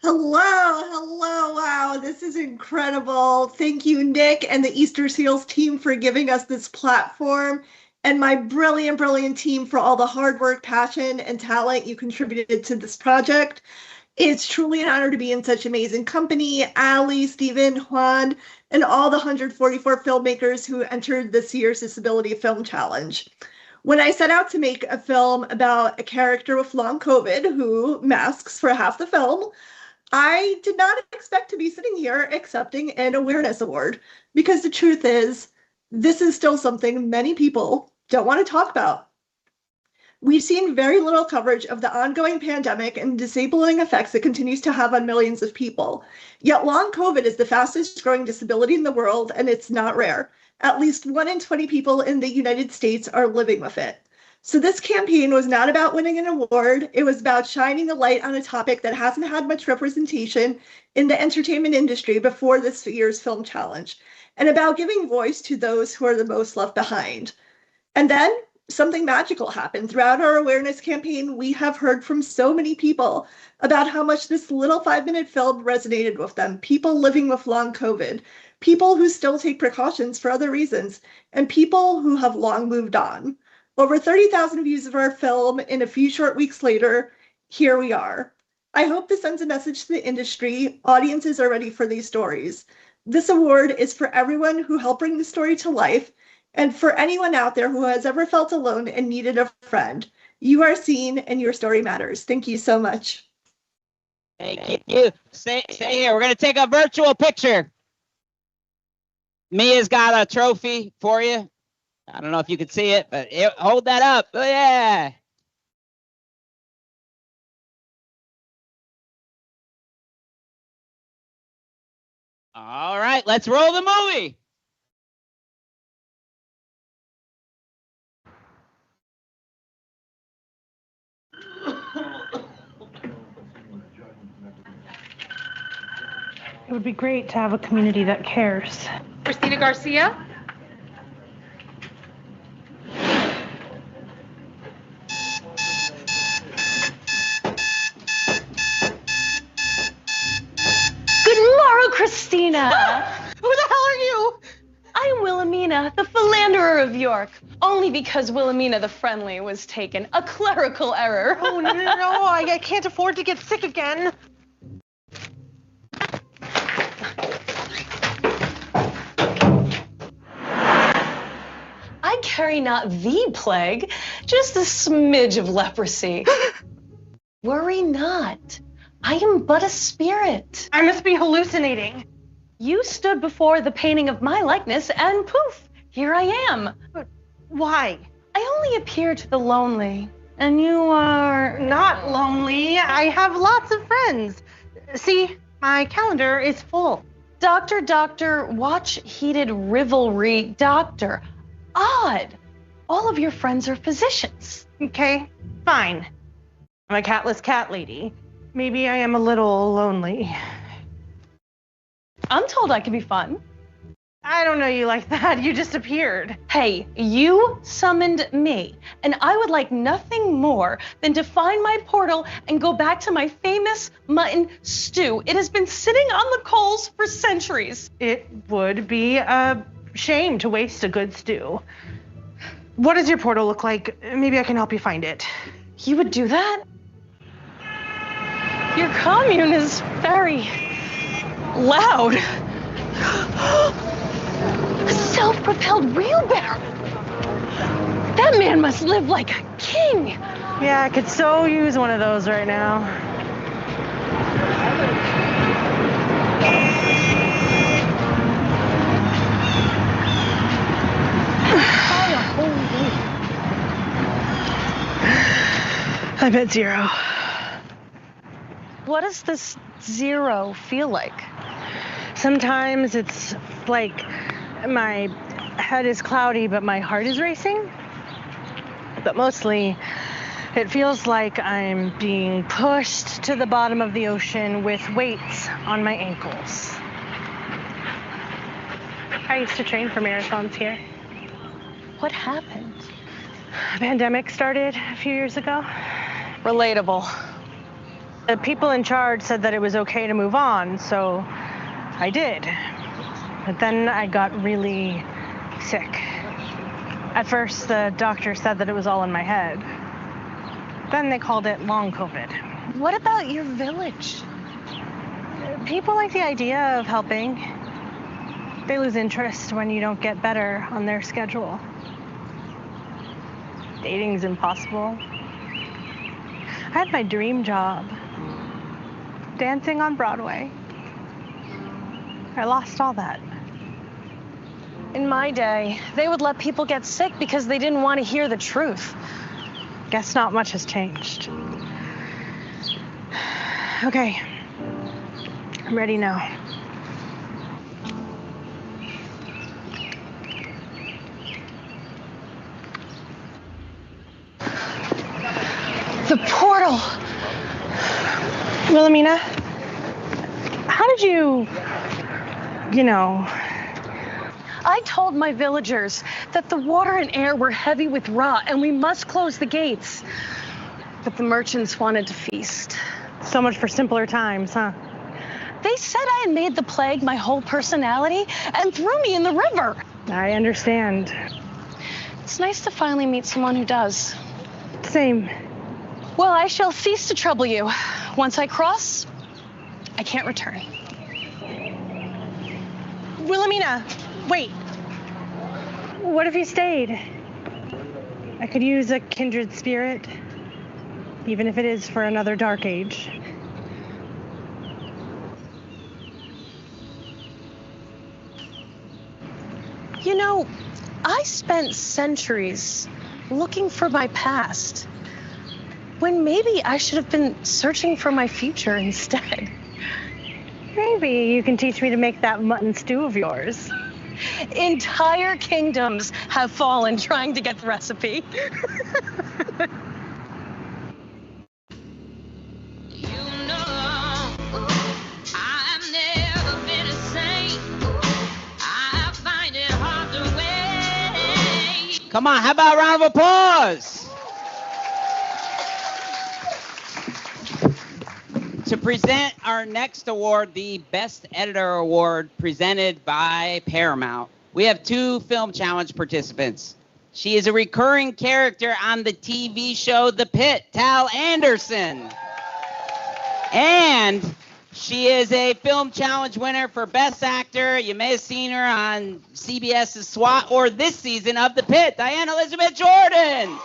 Hello, wow, this is incredible. Thank you, Nick and the Easterseals team for giving us this platform, and my brilliant team for all the hard work, passion, and talent you contributed to this project. It's truly an honor to be in such amazing company. Ali, Stephen, Juan, and all the 144 filmmakers who entered this year's Disability Film Challenge. When I set out to make a film about a character with long COVID who masks for half the film, I did not expect to be sitting here accepting an awareness award, because the truth is, this is still something many people don't want to talk about. We've seen very little coverage of the ongoing pandemic and disabling effects it continues to have on millions of people. Yet long COVID is the fastest growing disability in the world, and it's not rare. At least 1 in 20 people in the United States are living with it. So this campaign was not about winning an award. It was about shining a light on a topic that hasn't had much representation in the entertainment industry before this year's film challenge, and about giving voice to those who are the most left behind. And then something magical happened. Throughout our awareness campaign, we have heard from so many people about how much this little 5-minute film resonated with them. People living with long COVID, people who still take precautions for other reasons, and people who have long moved on. Over 30,000 views of our film, and a few short weeks later, here we are. I hope this sends a message to the industry. Audiences are ready for these stories. This award is for everyone who helped bring the story to life and for anyone out there who has ever felt alone and needed a friend. You are seen and your story matters. Thank you so much. Thank you. Stay here. We're going to take a virtual picture. Mia's got a trophy for you. I don't know if you can see it, but hold that up. Oh, yeah. All right, let's roll the movie. It would be great to have a community that cares. Christina Garcia? Good morrow, Christina. Who the hell are you? I'm Wilhelmina, the philanderer of York. Only because Wilhelmina the Friendly was taken. A clerical error. Oh, no, I can't afford to get sick again. I carry not the plague, just a smidge of leprosy. Worry not. I am but a spirit. I must be hallucinating. You stood before the painting of my likeness, and poof, here I am. But why? I only appear to the lonely, and you are not lonely. I have lots of friends. See, my calendar is full. Doctor, watch heated rivalry, doctor. Odd. All of your friends are physicians. Okay, fine. I'm a catless cat lady. Maybe I am a little lonely. I'm told I can be fun. I don't know you like that. You just appeared. Hey, you summoned me, and I would like nothing more than to find my portal and go back to my famous mutton stew. It has been sitting on the coals for centuries. It would be a shame to waste a good stew. What does your portal look like? Maybe I can help you find it. You would do that? Your commune is very loud. A self-propelled wheelbarrow. That man must live like a king. Yeah, I could so use one of those right now. I bet 0. What does this 0 feel like? Sometimes it's like my head is cloudy, but my heart is racing. But mostly, it feels like I'm being pushed to the bottom of the ocean with weights on my ankles. I used to train for marathons here. What happened? A pandemic started a few years ago. Relatable. The people in charge said that it was okay to move on, so I did. But then I got really sick. At first, the doctor said that it was all in my head. Then they called it long COVID. What about your village? People like the idea of helping. They lose interest when you don't get better on their schedule. Dating's impossible. I had my dream job. Dancing on Broadway. I lost all that. In my day, they would let people get sick because they didn't want to hear the truth. Guess not much has changed. Okay, I'm ready now. The portal! Wilhelmina, how did you know? I told my villagers that the water and air were heavy with rot and we must close the gates. But the merchants wanted to feast. So much for simpler times, huh? They said I had made the plague my whole personality and threw me in the river. I understand. It's nice to finally meet someone who does. Same. Well, I shall cease to trouble you. Once I cross, I can't return. Wilhelmina, wait. What if you stayed? I could use a kindred spirit, even if it is for another dark age. You know, I spent centuries looking for my past, when maybe I should have been searching for my future instead. Maybe you can teach me to make that mutton stew of yours. Entire kingdoms have fallen trying to get the recipe. Come on, how about a round of applause? To present our next award, the Best Editor Award presented by Paramount, we have two Film Challenge participants. She is a recurring character on the TV show The Pit, Tal Anderson. And she is a Film Challenge winner for Best Actor. You may have seen her on CBS's SWAT or this season of The Pit, Diane Elizabeth Jordan.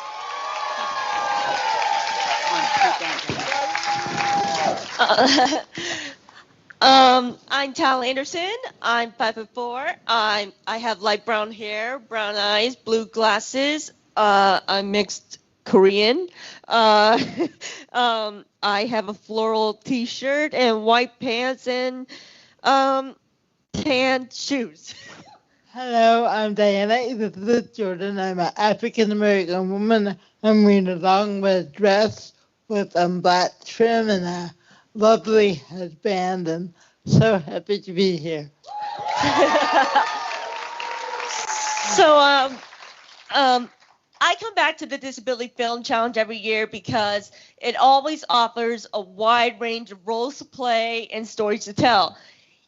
I'm Tal Anderson. I'm 5'4". I have light brown hair, brown eyes, blue glasses. I'm mixed Korean. I have a floral T-shirt and white pants and tan shoes. Hello, I'm Diana Elizabeth Jordan. I'm an African American woman. I'm wearing a long red dress with black trim and a lovely headband, and so happy to be here. So, I come back to the Disability Film Challenge every year because it always offers a wide range of roles to play and stories to tell.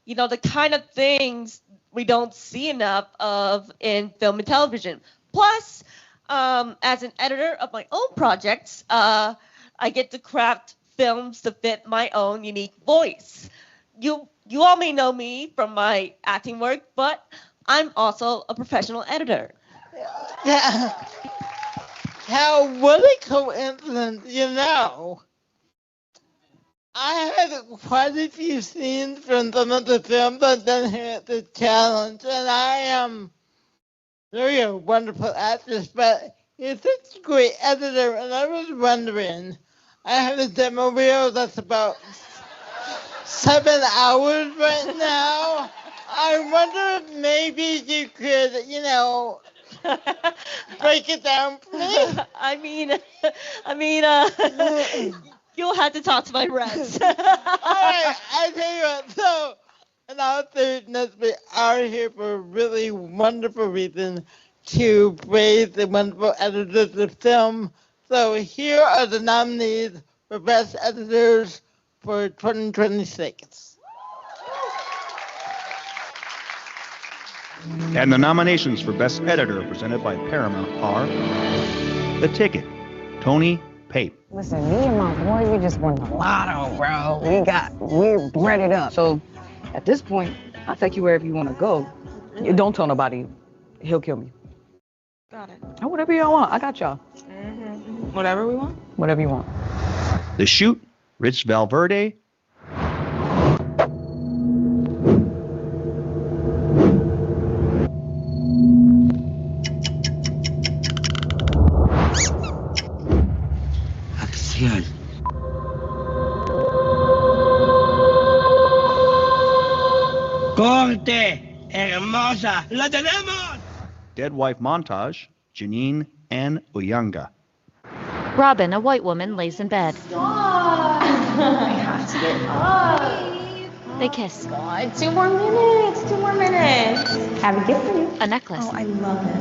You know, the kind of things we don't see enough of in film and television. Plus, as an editor of my own projects, I get to craft films to fit my own unique voice. You all may know me from my acting work, but I'm also a professional editor. Yeah. How, what a coincidence, you know. I had quite a few scenes from some of the films I've done here at the challenge, and I am very a wonderful actress, but you're such a great editor, and I was wondering, I have a demo reel that's about 7 hours right now. I wonder if maybe you could, you know, break it down, please. I mean, you'll have to talk to my reps. All right, I tell you what, so, in all seriousness, we are here for a really wonderful reason to praise the wonderful editors of film. So here are the nominees for Best Editors for 2026. And the nominations for Best Editor presented by Paramount are The Ticket, Tony Pape. Listen, me and my boy, we just won the lotto, bro. We're ready up. So at this point, I'll take you wherever you want to go. You don't tell nobody. He'll kill me. Got it. Oh, whatever y'all want. I got y'all. Mm-hmm. Whatever we want? Whatever you want. The Shoot, Rich Valverde. Acción. Corte, hermosa, la tenemos. Dead Wife Montage, Janine Ann Uyanga. Robin, a white woman, lays in bed. I have to get up. They kiss. God, 2 more minutes. 2 more minutes. Have a gift for you. A necklace. Oh, I love it.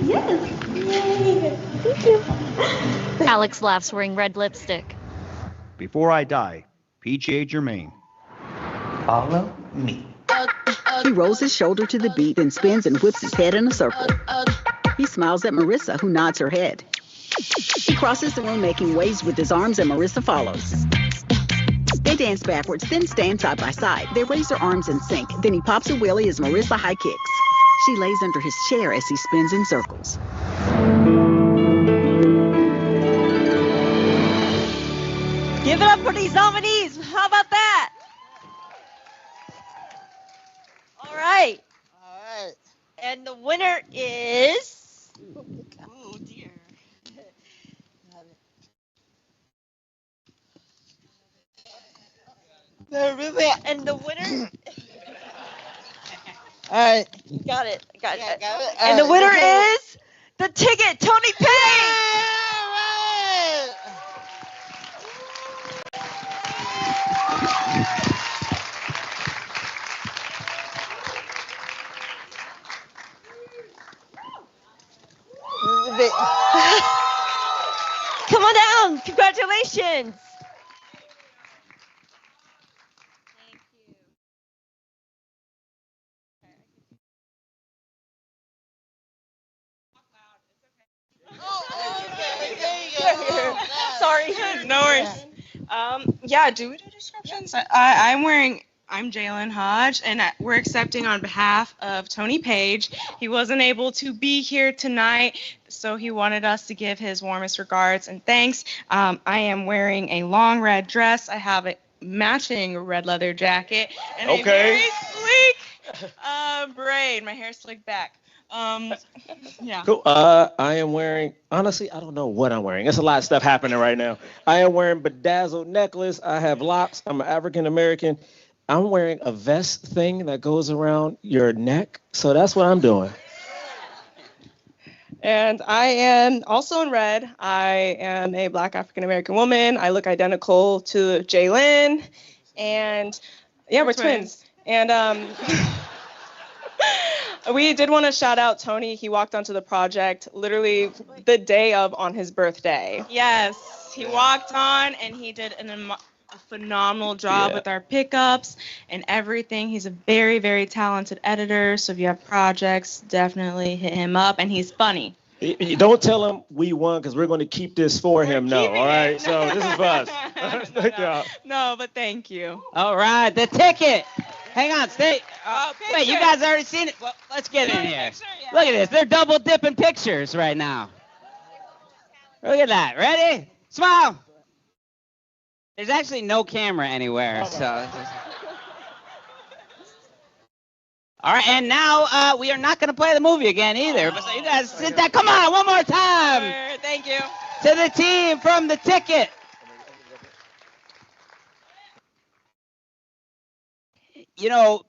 Yes. Yay. Thank you. Alex laughs wearing red lipstick. Before I Die, PJ Germain. Follow me. He rolls his shoulder to the beat, then spins and whips his head in a circle. He smiles at Marissa, who nods her head. He crosses the room, making waves with his arms, and Marissa follows. They dance backwards, then stand side by side. They raise their arms in sync. Then he pops a wheelie as Marissa high kicks. She lays under his chair as he spins in circles. Give it up for these nominees. How about that? All right. All right. And the winner is. Oh dear. And the winner. All right. Got it. Got it. Got it. And the All winner right. is the ticket, Tony Payne. Come on down. Congratulations. Sorry. No worries. Yeah, do we do descriptions? I'm Jalen Hodge, and we're accepting on behalf of Tony Page. He wasn't able to be here tonight, so he wanted us to give his warmest regards and thanks. I am wearing a long red dress. I have a matching red leather jacket and a very sleek braid. My hair's slicked back. Yeah. Cool. I am wearing, honestly, I don't know what I'm wearing. There's a lot of stuff happening right now. I am wearing bedazzled necklace. I have locks. I'm an African American. I'm wearing a vest thing that goes around your neck. So that's what I'm doing. And I am also in red. I am a Black African American woman. I look identical to Jalen. And yeah, we're twins. And we did want to shout out Tony. He walked onto the project literally the day on his birthday. Yes, he walked on and he did a phenomenal job with our pickups and everything. He's a very, very talented editor. So if you have projects, definitely hit him up. And he's funny. Don't tell him we won because we're going to keep this for him now. All right. So this is for us. Good job. No, but thank you. All right, the ticket. Hang on, stay. Wait, you guys already seen it? Well, let's get in here. Look at this. They're double dipping pictures right now. Look at that. Ready? Smile. There's actually no camera anywhere, so. All right, and now we are not going to play the movie again either. But so you guys sit down. Come on, one more time. Thank you. To the team from the ticket. You know,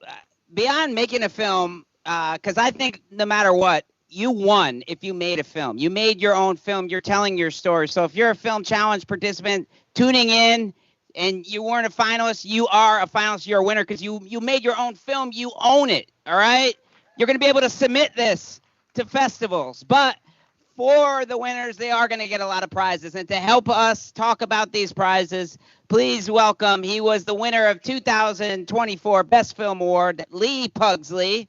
beyond making a film, because I think no matter what, you won if you made a film. You made your own film. You're telling your story. So if you're a film challenge participant tuning in and you weren't a finalist, you are a finalist. You're a winner because you made your own film. You own it. All right. You're going to be able to submit this to festivals. But for the winners, they are going to get a lot of prizes. And to help us talk about these prizes, please welcome, he was the winner of 2024 Best Film Award, Lee Pugsley.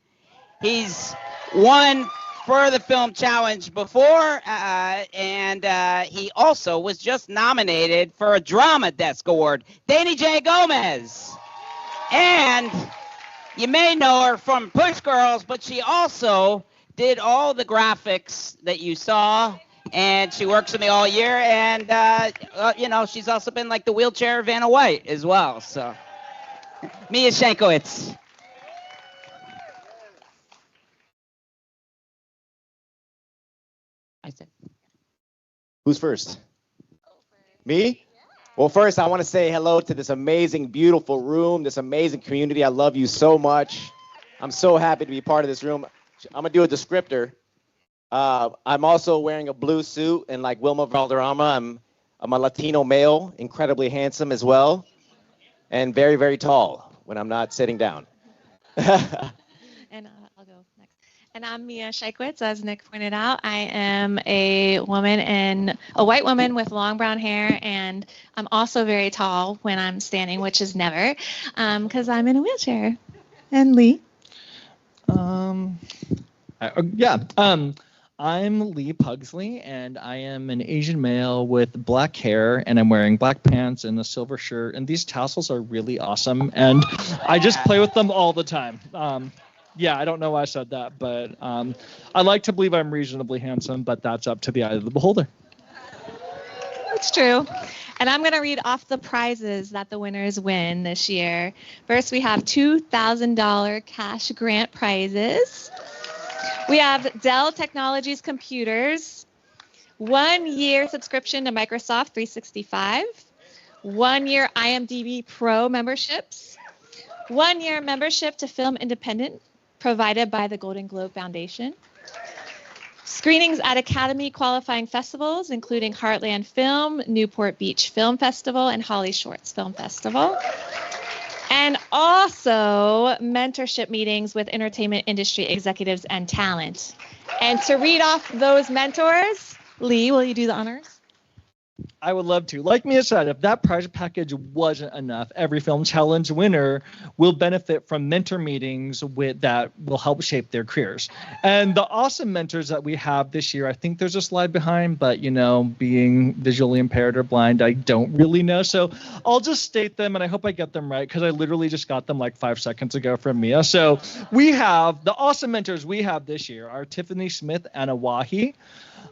He's won for the Film Challenge before, and he also was just nominated for a Drama Desk Award, Danny J. Gomez. And you may know her from Push Girls, but she also did all the graphics that you saw, and she works with me all year, and, you know, she's also been like the wheelchair Vanna White as well, so. Mia Schaikewitz. I said. Who's first? Me? Well, first, I want to say hello to this amazing, beautiful room, this amazing community. I love you so much. I'm so happy to be part of this room. I'm going to do a descriptor. I'm also wearing a blue suit, and like Wilmer Valderrama, I'm a Latino male, incredibly handsome as well, and very, very tall when I'm not sitting down. And I'll go next. And I'm Mia Schaikewitz, as Nick pointed out. I am a woman and a white woman with long brown hair, and I'm also very tall when I'm standing, which is never, because I'm in a wheelchair. And Lee? I'm Lee Pugsley, and I am an Asian male with black hair, and I'm wearing black pants and a silver shirt. And these tassels are really awesome, and I just play with them all the time. Yeah, I don't know why I said that, but I like to believe I'm reasonably handsome, but that's up to the eye of the beholder. That's true. And I'm going to read off the prizes that the winners win this year. First, we have $2,000 cash grant prizes. We have Dell Technologies computers, 1 year subscription to Microsoft 365, 1 year IMDb Pro memberships, 1 year membership to Film Independent provided by the Golden Globe Foundation, screenings at Academy qualifying festivals, including Heartland Film, Newport Beach Film Festival, and Holly Shorts Film Festival. And also mentorship meetings with entertainment industry executives and talent. And to read off those mentors, Lee, will you do the honors? I would love to. Like Mia said, if that prize package wasn't enough, every Film Challenge winner will benefit from mentor meetings that will help shape their careers. And the awesome mentors that we have this year, I think there's a slide behind, but, being visually impaired or blind, I don't really know. So I'll just state them, and I hope I get them right, because I literally just got them like 5 seconds ago from Mia. So we have the awesome mentors we have this year are Tiffany Smith Anawahi,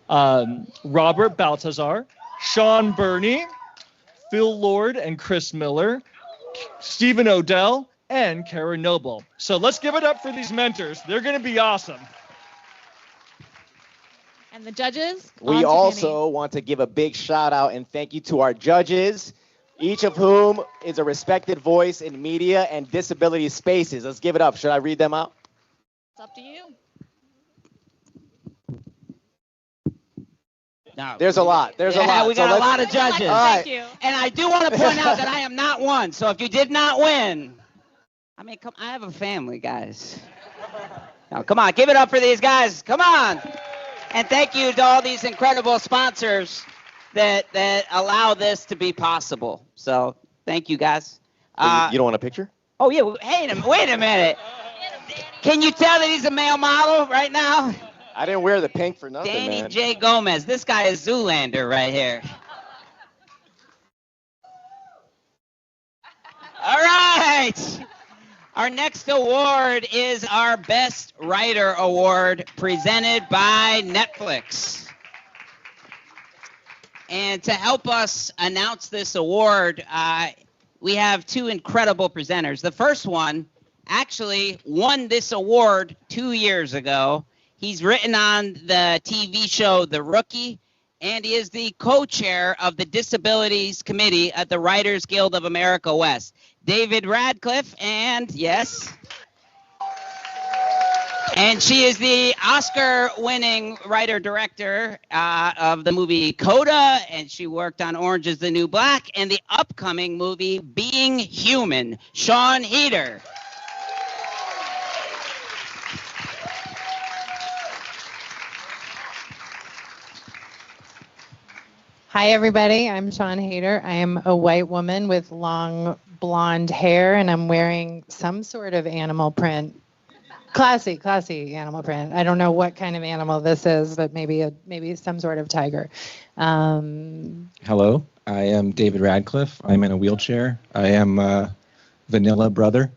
Robert Baltazar, Sean Burney, Phil Lord and Chris Miller, Stephen Odell, and Kara Noble. So let's give it up for these mentors. They're going to be awesome. And the judges? We also want to give a big shout out and thank you to our judges, each of whom is a respected voice in media and disability spaces. Let's give it up. Should I read them out? It's up to you. No. There's a lot. There's a lot. We got a lot of judges. All right. Thank you. And I do want to point out that I am not one. So if you did not win, I have a family, guys. Now, come on, give it up for these guys. Come on. And thank you to all these incredible sponsors that allow this to be possible. So thank you, guys. You don't want a picture? Oh, yeah. Wait a minute. Can you tell that he's a male model right now? I didn't wear the pink for nothing, Danny man. J. Gomez. This guy is Zoolander right here. All right. Our next award is our Best Writer Award presented by Netflix. And to help us announce this award, we have 2 incredible presenters. The first one actually won this award 2 years ago. He's written on the TV show The Rookie, and he is the co-chair of the Disabilities Committee at the Writers Guild of America West. David Radcliff, and yes, and she is the Oscar-winning writer-director of the movie Coda, and she worked on Orange is the New Black and the upcoming movie Being Human, Sean Heder. Hi, everybody. I'm Sean Heder. I am a white woman with long blonde hair, and I'm wearing some sort of animal print. Classy animal print. I don't know what kind of animal this is, but maybe some sort of tiger. Hello, I am David Radcliff. I'm in a wheelchair. I am Vanilla Brother.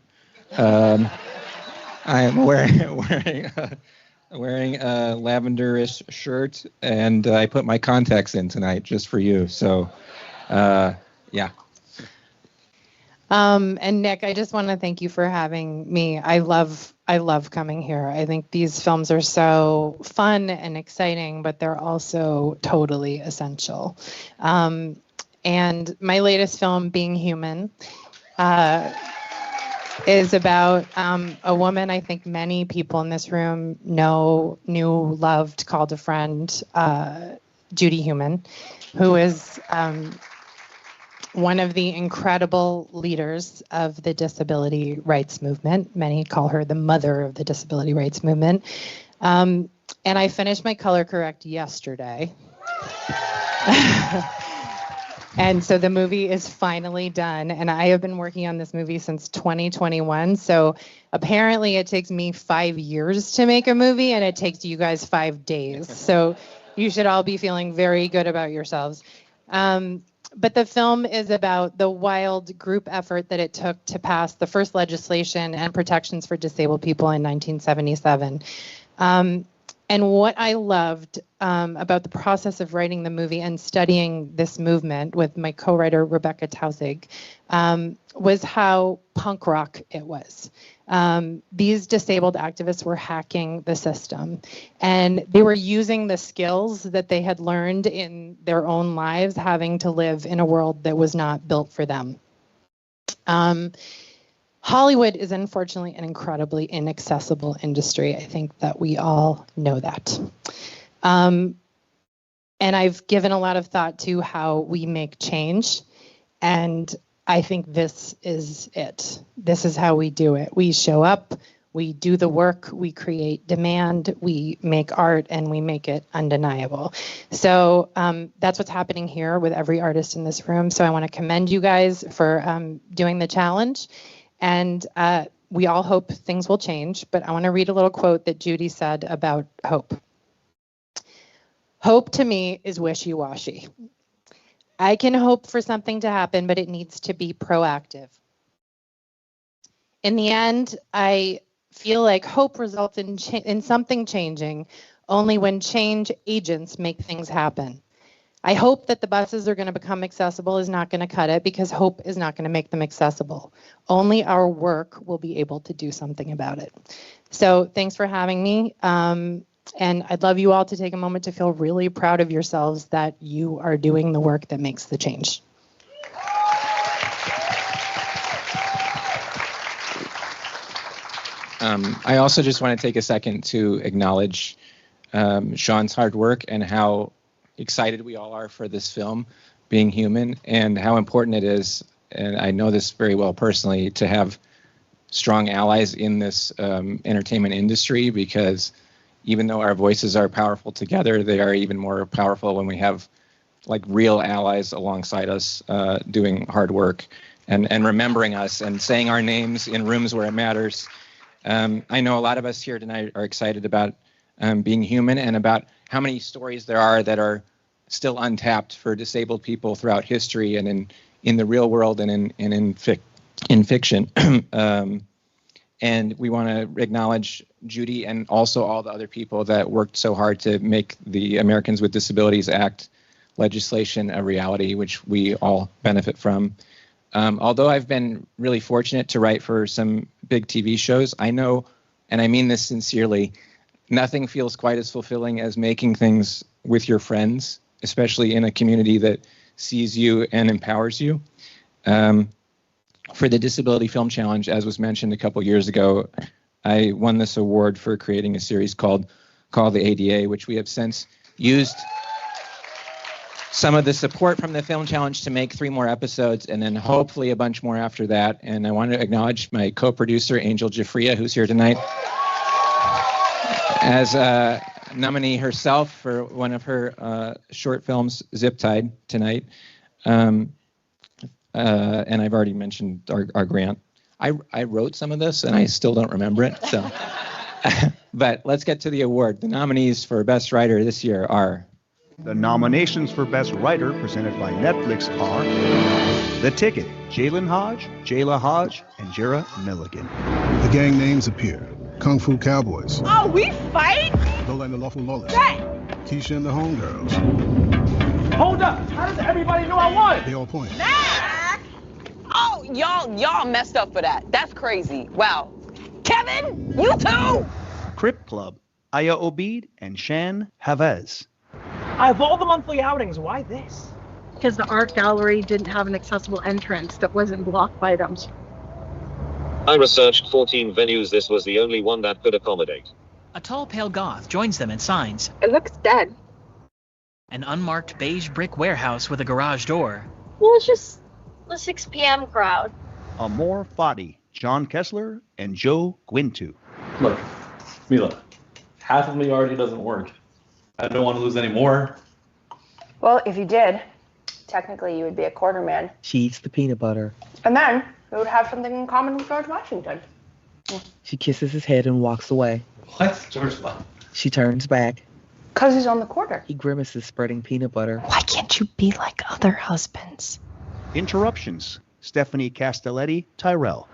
I am wearing a lavenderish shirt, and I put my contacts in tonight just for you. So, yeah. And Nick, I just want to thank you for having me. I love coming here. I think these films are so fun and exciting, but they're also totally essential. And my latest film, Being Human, is about a woman I think many people in this room knew, loved, called a friend, Judy Heumann, who is one of the incredible leaders of the disability rights movement. Many call her the mother of the disability rights movement. And I finished my color correct yesterday. And so the movie is finally done. And I have been working on this movie since 2021. So apparently it takes me 5 years to make a movie, and it takes you guys 5 days. So you should all be feeling very good about yourselves. But the film is about the wild group effort that it took to pass the first legislation and protections for disabled people in 1977. And what I loved about the process of writing the movie and studying this movement with my co-writer, Rebecca Tausig, was how punk rock it was. These disabled activists were hacking the system, and they were using the skills that they had learned in their own lives, having to live in a world that was not built for them. Hollywood is unfortunately an incredibly inaccessible industry. I think that we all know that. And I've given a lot of thought to how we make change. And I think this is it. This is how we do it. We show up, we do the work, we create demand, we make art, and we make it undeniable. So that's what's happening here with every artist in this room. So I want to commend you guys for doing the challenge. And we all hope things will change, but I want to read a little quote that Judy said about hope. Hope to me is wishy-washy. I can hope for something to happen, but it needs to be proactive. In the end, I feel like hope results in something changing only when change agents make things happen. I hope that the buses are going to become accessible is not going to cut it, because hope is not going to make them accessible. Only our work will be able to do something about it. So thanks for having me. And I'd love you all to take a moment to feel really proud of yourselves that you are doing the work that makes the change. I also just want to take a second to acknowledge Sean's hard work and how excited we all are for this film, Being Human, and how important it is, and I know this very well personally, to have strong allies in this entertainment industry, because even though our voices are powerful together, they are even more powerful when we have like real allies alongside us doing hard work and remembering us and saying our names in rooms where it matters. I know a lot of us here tonight are excited about Being Human and about how many stories there are that are still untapped for disabled people throughout history and in the real world and in fiction. And we want to acknowledge Judy and also all the other people that worked so hard to make the Americans with Disabilities Act legislation a reality, which we all benefit from. Although I've been really fortunate to write for some big TV shows, I know, and I mean this sincerely, nothing feels quite as fulfilling as making things with your friends, especially in a community that sees you and empowers you. For the Disability Film Challenge, as was mentioned a couple years ago, I won this award for creating a series called the ADA, which we have since used some of the support from the Film Challenge to make 3 more episodes, and then hopefully a bunch more after that. And I want to acknowledge my co-producer, Angel Jafria, who's here tonight, as a nominee herself for one of her short films, Zip Tied, tonight. And I've already mentioned our grant. I wrote some of this, and I still don't remember it. So, but let's get to the award. The nominees for Best Writer this year are... The nominations for Best Writer presented by Netflix are The Ticket, Jalen Hodge, Jayla Hodge, and Jera Milligan. The gang names appear. Kung Fu Cowboys. Oh, we fight? Lola and the Lawful Lawless. Hey! Keisha and the Homegirls. Hold up! How does everybody know I won? They all point. Mac! Oh, y'all messed up for that. That's crazy. Wow. Kevin, you too! Crip Club, Aya Obeid, and Shan Havez. I have all the monthly outings. Why this? Because the art gallery didn't have an accessible entrance that wasn't blocked by them. I researched 14 venues. This was the only one that could accommodate. A tall, pale goth joins them and signs. It looks dead. An unmarked beige brick warehouse with a garage door. Well, it's just the 6 p.m. crowd. Amor Fati, John Kessler, and Joe Guintu. Look, Mila, half of me already doesn't work. I don't want to lose any more. Well, if you did, Technically, you would be a quarterman. She eats the peanut butter. And then we would have something in common with George Washington. She kisses his head and walks away. What? George what? She turns back. Because he's on the quarter. He grimaces, spreading peanut butter. Why can't you be like other husbands? Interruptions. Stephanie Castelletti, Tyrell.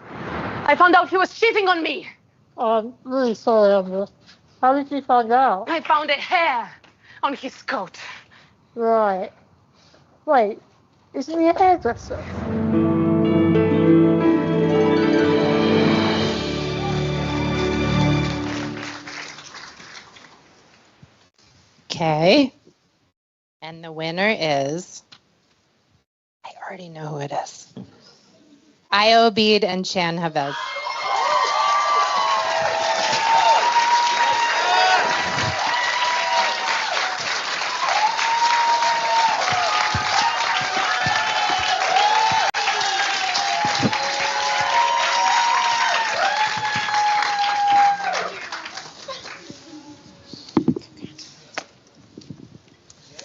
I found out he was cheating on me. I'm really sorry, Emma. How did you find out? I found a hair on his coat. Right. Wait, isn't he a hairdresser? Okay. And the winner is... I already know who it is. Io Bede and Chan Havez.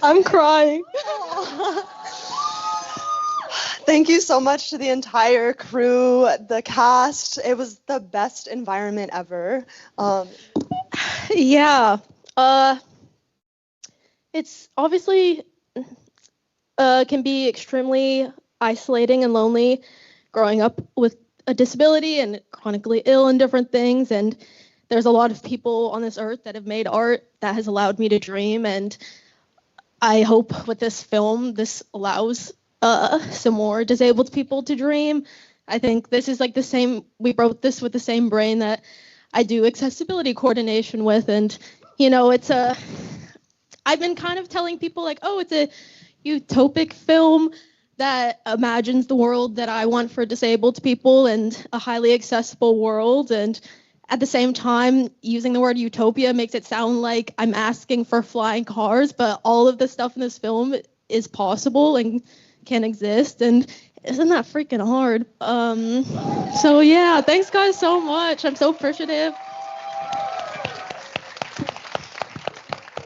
I'm crying. Thank you so much to the entire crew, the cast. It was the best environment ever. Yeah. It's obviously can be extremely isolating and lonely growing up with a disability and chronically ill and different things. And there's a lot of people on this earth that have made art that has allowed me to dream. And I hope with this film, this allows some more disabled people to dream. I think this is like the same, we wrote this with the same brain that I do accessibility coordination with. And, you know, it's I've been kind of telling people like, oh, it's a utopic film that imagines the world that I want for disabled people and a highly accessible world. And at the same time, using the word utopia makes it sound like I'm asking for flying cars, but all of the stuff in this film is possible and can exist. And isn't that freaking hard? So yeah, thanks guys so much. I'm so appreciative.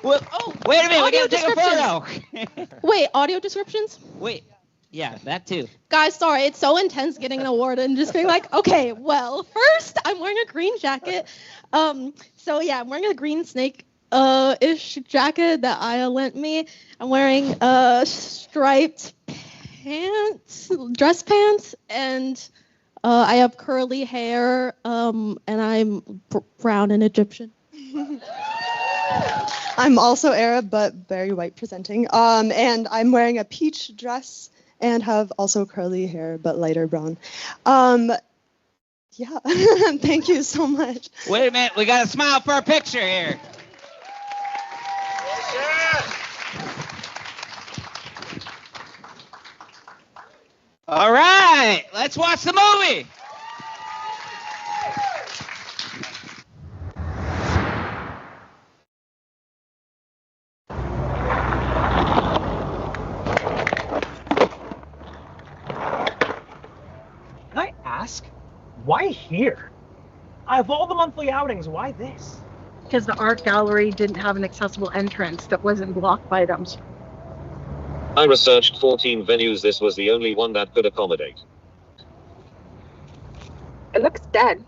Well, oh, wait a minute, we gotta take a photo. Wait, audio descriptions? Wait, yeah, that too. Guys, sorry, it's so intense getting an award and just being like, okay, well, first I'm wearing a green jacket. So yeah, I'm wearing a green snake-ish jacket that Aya lent me. I'm wearing striped pants, dress pants, and I have curly hair, and I'm brown and Egyptian. I'm also Arab, but very white presenting. And I'm wearing a peach dress and have also curly hair, but lighter brown. Yeah, thank you so much. Wait a minute, we got a smile for a picture here. All right, let's watch the movie. Can I ask, why here? Out of all the monthly outings, why this? Because the art gallery didn't have an accessible entrance that wasn't blocked by them. I researched 14 venues. This was the only one that could accommodate. It looks dead.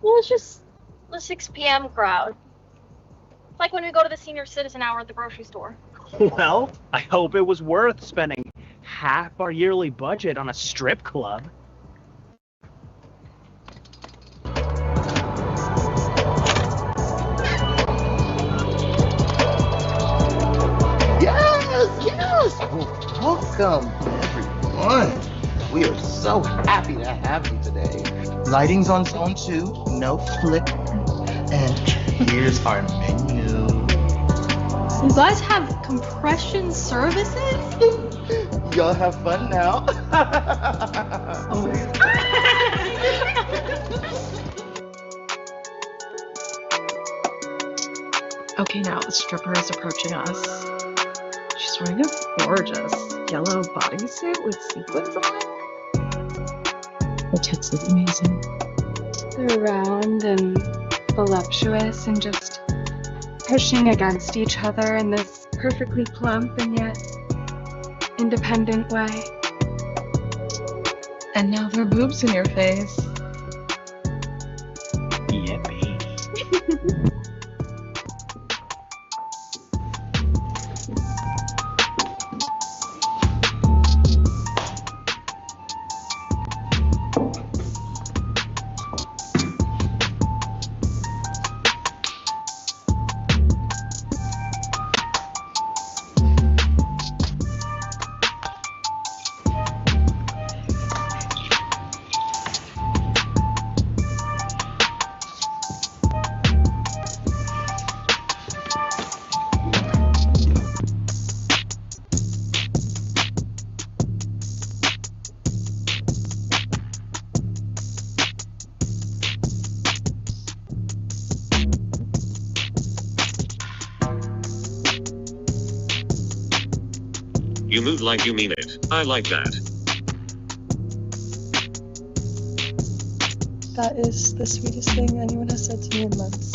Well, it's just the 6 p.m. crowd. It's like when we go to the senior citizen hour at the grocery store. Well, I hope it was worth spending half our yearly budget on a strip club. Yes! Welcome, everyone. We are so happy to have you today. Lighting's on zone 2, no flicker. And here's our menu. You guys have compression services? Y'all have fun now. Okay, now the stripper is approaching us. She's wearing a gorgeous yellow bodysuit with sequins on it. Her tits look amazing. They're round and voluptuous and just pushing against each other in this perfectly plump and yet independent way. And now there are boobs in your face. Yippee. You move like you mean it. I like that. That is the sweetest thing anyone has said to me in months.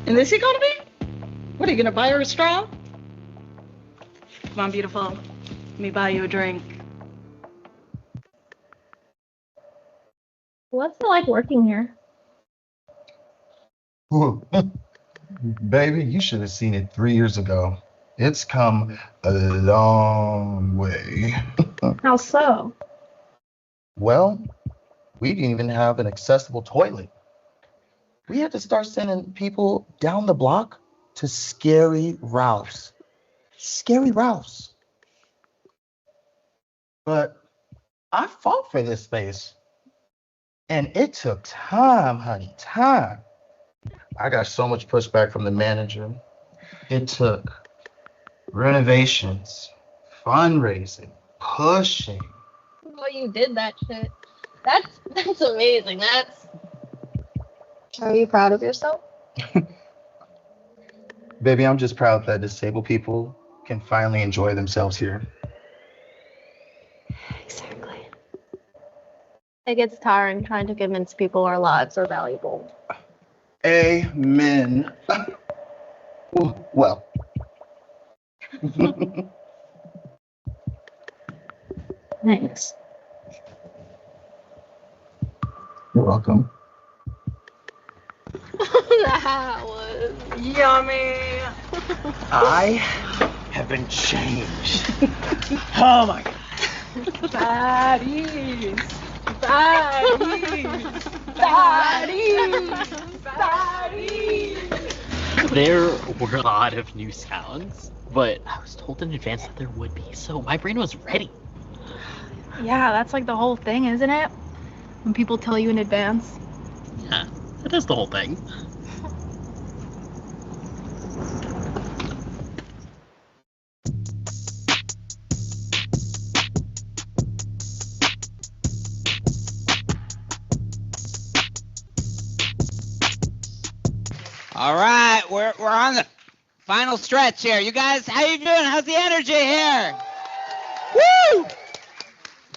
In this economy? What, are you gonna buy her a straw? Come on, beautiful. Let me buy you a drink. What's it like working here? Ooh. Baby, you should have seen it 3 years ago. It's come a long way. How so? Well, we didn't even have an accessible toilet. We had to start sending people down the block to Scary Ralph's. Scary Ralph's. But I fought for this space. And it took time, honey, time. I got so much pushback from the manager. It took renovations, fundraising, pushing. Well, you did that shit. That's amazing. Are you proud of yourself? Baby, I'm just proud that disabled people can finally enjoy themselves here. Exactly. It gets tiring trying to convince people our lives are valuable. Amen. Well. Thanks. You're welcome. That was yummy. I have been changed. Oh my god. Baddies. Baddies. Baddies. Baddies. There were a lot of new sounds, but I was told in advance that there would be, so my brain was ready. Yeah, that's like the whole thing, isn't it? When people tell you in advance. Yeah, that is the whole thing. All right, we're on the final stretch here. You guys, how you doing? How's the energy here? Woo!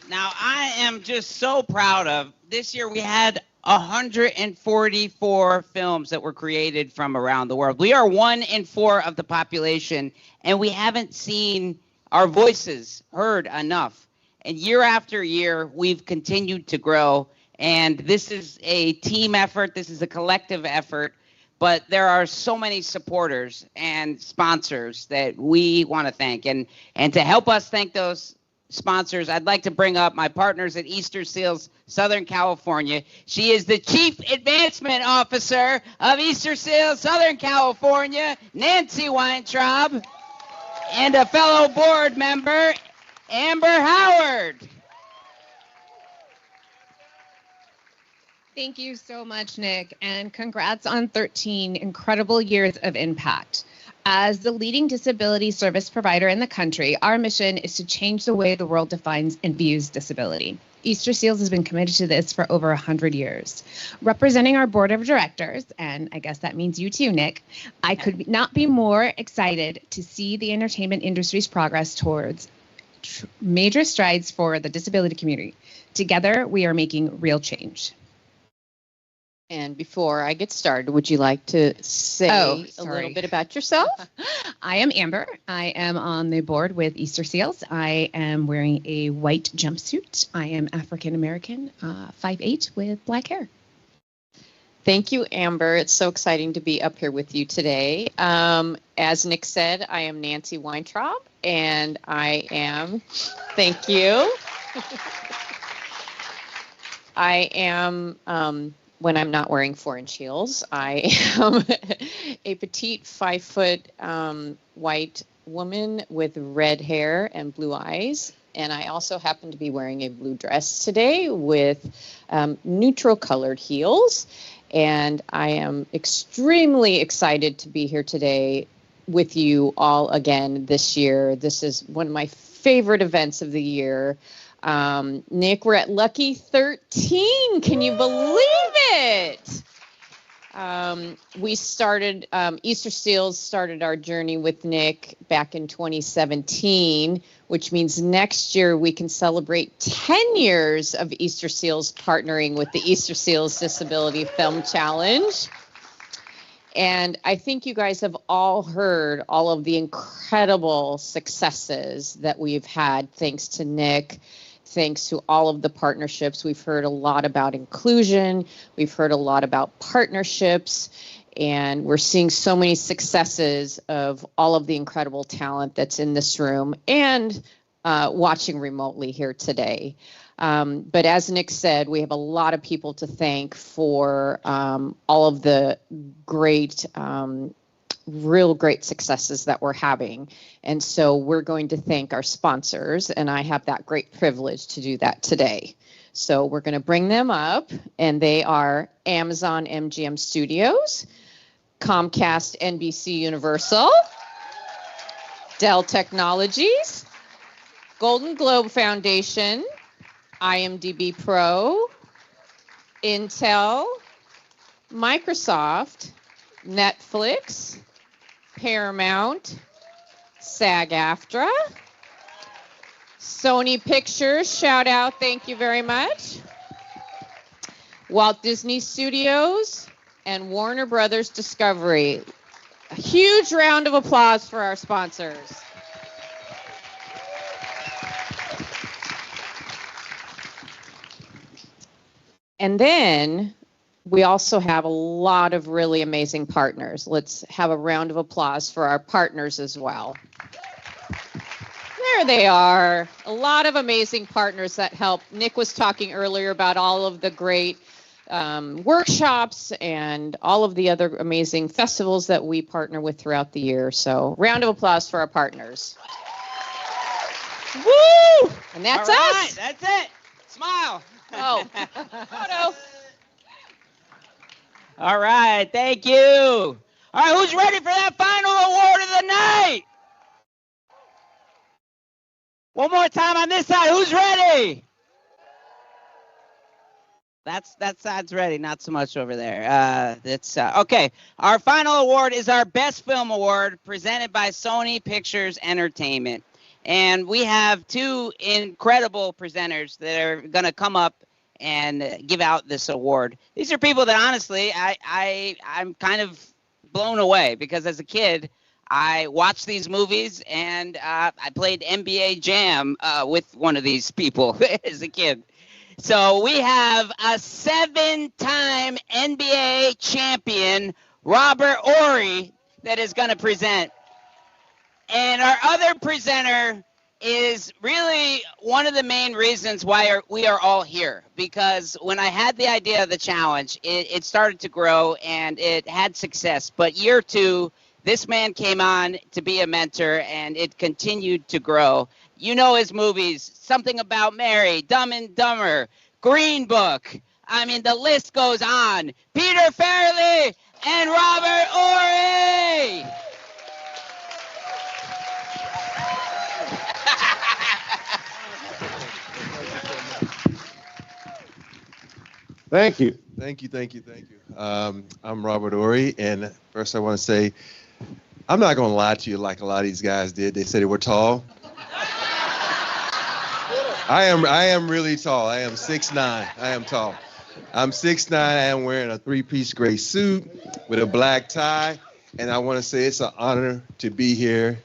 Now, I am just so proud of this year. We had 144 films that were created from around the world. We are 1 in 4 of the population, and we haven't seen our voices heard enough. And year after year, we've continued to grow. And this is a team effort. This is a collective effort. But there are so many supporters and sponsors that we want to thank. And to help us thank those sponsors, I'd like to bring up my partners at Easterseals, Southern California. She is the Chief Advancement Officer of Easterseals, Southern California, Nancy Weintraub, and a fellow board member, Amber Howard. Thank you so much, Nick, and congrats on 13 incredible years of impact. As the leading disability service provider in the country, our mission is to change the way the world defines and views disability. Easterseals has been committed to this for over 100 years. Representing our board of directors, and I guess that means you too, Nick, I could not be more excited to see the entertainment industry's progress towards major strides for the disability community. Together, we are making real change. And before I get started, would you like to say a little bit about yourself? I am Amber. I am on the board with Easterseals. I am wearing a white jumpsuit. I am African American, 5'8", with black hair. Thank you, Amber. It's so exciting to be up here with you today. As Nick said, I am Nancy Weintraub, and I am, thank you. I am, when I'm not wearing 4-inch heels, I am a petite 5-foot white woman with red hair and blue eyes. And I also happen to be wearing a blue dress today with neutral colored heels. And I am extremely excited to be here today with you all again this year. This is one of my favorite events of the year. Nick, we're at lucky 13. Can you believe it? We started, Easterseals started our journey with Nick back in 2017, which means next year we can celebrate 10 years of Easterseals partnering with the Easterseals Disability Film Challenge. And I think you guys have all heard all of the incredible successes that we've had thanks to Nick. Thanks to all of the partnerships. We've heard a lot about inclusion. We've heard a lot about partnerships. And we're seeing so many successes of all of the incredible talent that's in this room and watching remotely here today. But as Nick said, we have a lot of people to thank for all of the great real great successes that we're having. And so we're going to thank our sponsors, and I have that great privilege to do that today. So we're going to bring them up, and they are Amazon MGM Studios, Comcast NBC Universal, Dell Technologies, Golden Globe Foundation, IMDb Pro, Intel, Microsoft, Netflix, Paramount, SAG-AFTRA, Sony Pictures, shout out, thank you very much, Walt Disney Studios, and Warner Brothers Discovery. A huge round of applause for our sponsors. And then we also have a lot of really amazing partners. Let's have a round of applause for our partners as well. There they are. A lot of amazing partners that help. Nick was talking earlier about all of the great workshops and all of the other amazing festivals that we partner with throughout the year. So round of applause for our partners. Woo! And that's all right, us. That's it. Smile. Oh, photo. All right, thank you. All right, who's ready for that final award of the night? One more time on this side. Who's ready? That side's ready, not so much over there. Okay. Our final award is our Best Film Award, presented by Sony Pictures Entertainment. And we have two incredible presenters that are going to come up and give out this award. These are people that honestly I'm kind of blown away, because as a kid I watched these movies and I played NBA Jam with one of these people as a kid. So we have a 7-time NBA champion, Robert Horry, that is going to present. And our other presenter is really one of the main reasons why we are all here, because when I had the idea of the challenge, it started to grow and it had success. But year 2, this man came on to be a mentor, and it continued to grow. You know his movies, Something About Mary, Dumb and Dumber, Green Book. I mean, the list goes on. Peter Farrelly and Robert Horry. Thank you. Thank you. I'm Robert Horry, and first I want to say, I'm not going to lie to you like a lot of these guys did. They said they were tall. I am really tall. I am 6'9". I am tall. I'm 6'9". I am wearing a three-piece gray suit with a black tie, and I want to say it's an honor to be here.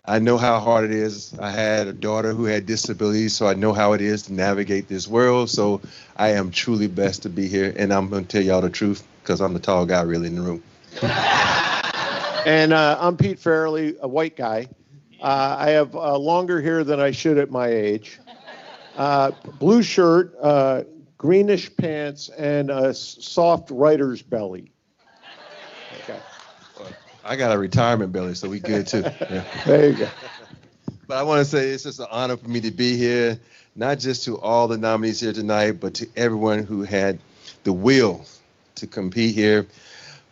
I know how hard it is. I had a daughter who had disabilities, so I know how it is to navigate this world. So I am truly blessed to be here, and I'm going to tell y'all the truth because I'm the tall guy really in the room. And I'm Pete Farrelly, a white guy. I have longer hair than I should at my age. Blue shirt, greenish pants, and a soft writer's belly. Okay. I got a retirement belly, so we good too. Yeah. There you go. But I want to say it's just an honor for me to be here, not just to all the nominees here tonight, but to everyone who had the will to compete here.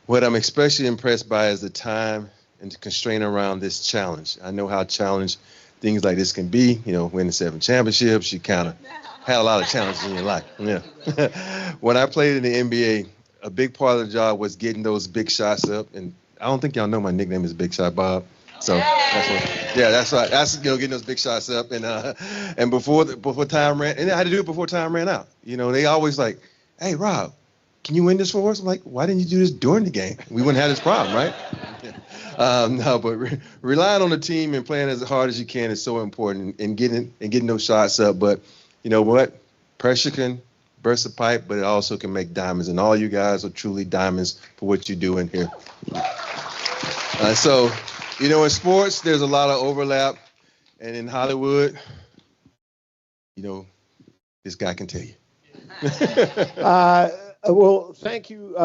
What I'm especially impressed by is the time and the constraint around this challenge. I know how challenged things like this can be. You know, winning 7 championships, you kind of had a lot of challenges in your life. Yeah. When I played in the NBA, a big part of the job was getting those big shots up. And I don't think y'all know my nickname is Big Shot Bob. So that's right. That's getting those big shots up. And before time ran, and I had to do it before time ran out. You know, they always like, hey, Rob, can you win this for us? I'm like, why didn't you do this during the game? We wouldn't have this problem, right? No, but relying on the team and playing as hard as you can is so important, and getting those shots up. But you know what? Pressure can burst a pipe, but it also can make diamonds. And all you guys are truly diamonds for what you do in here. So, you know, in sports, there's a lot of overlap. And in Hollywood, you know, this guy can tell you. Well, thank you.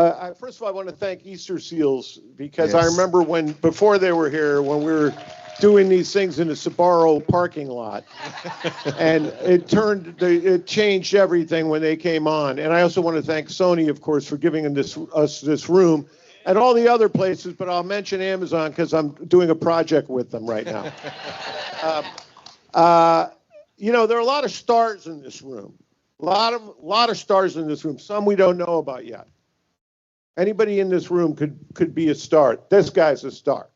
First of all, I want to thank Easterseals because Yes. I remember before they were here, when we were doing these things in the Sbarro parking lot, and it changed everything when they came on. And I also want to thank Sony, of course, for giving us this room and all the other places. But I'll mention Amazon because I'm doing a project with them right now. You know, there are a lot of stars in this room. A lot of stars in this room. Some we don't know about yet. Anybody in this room could be a star. This guy's a star.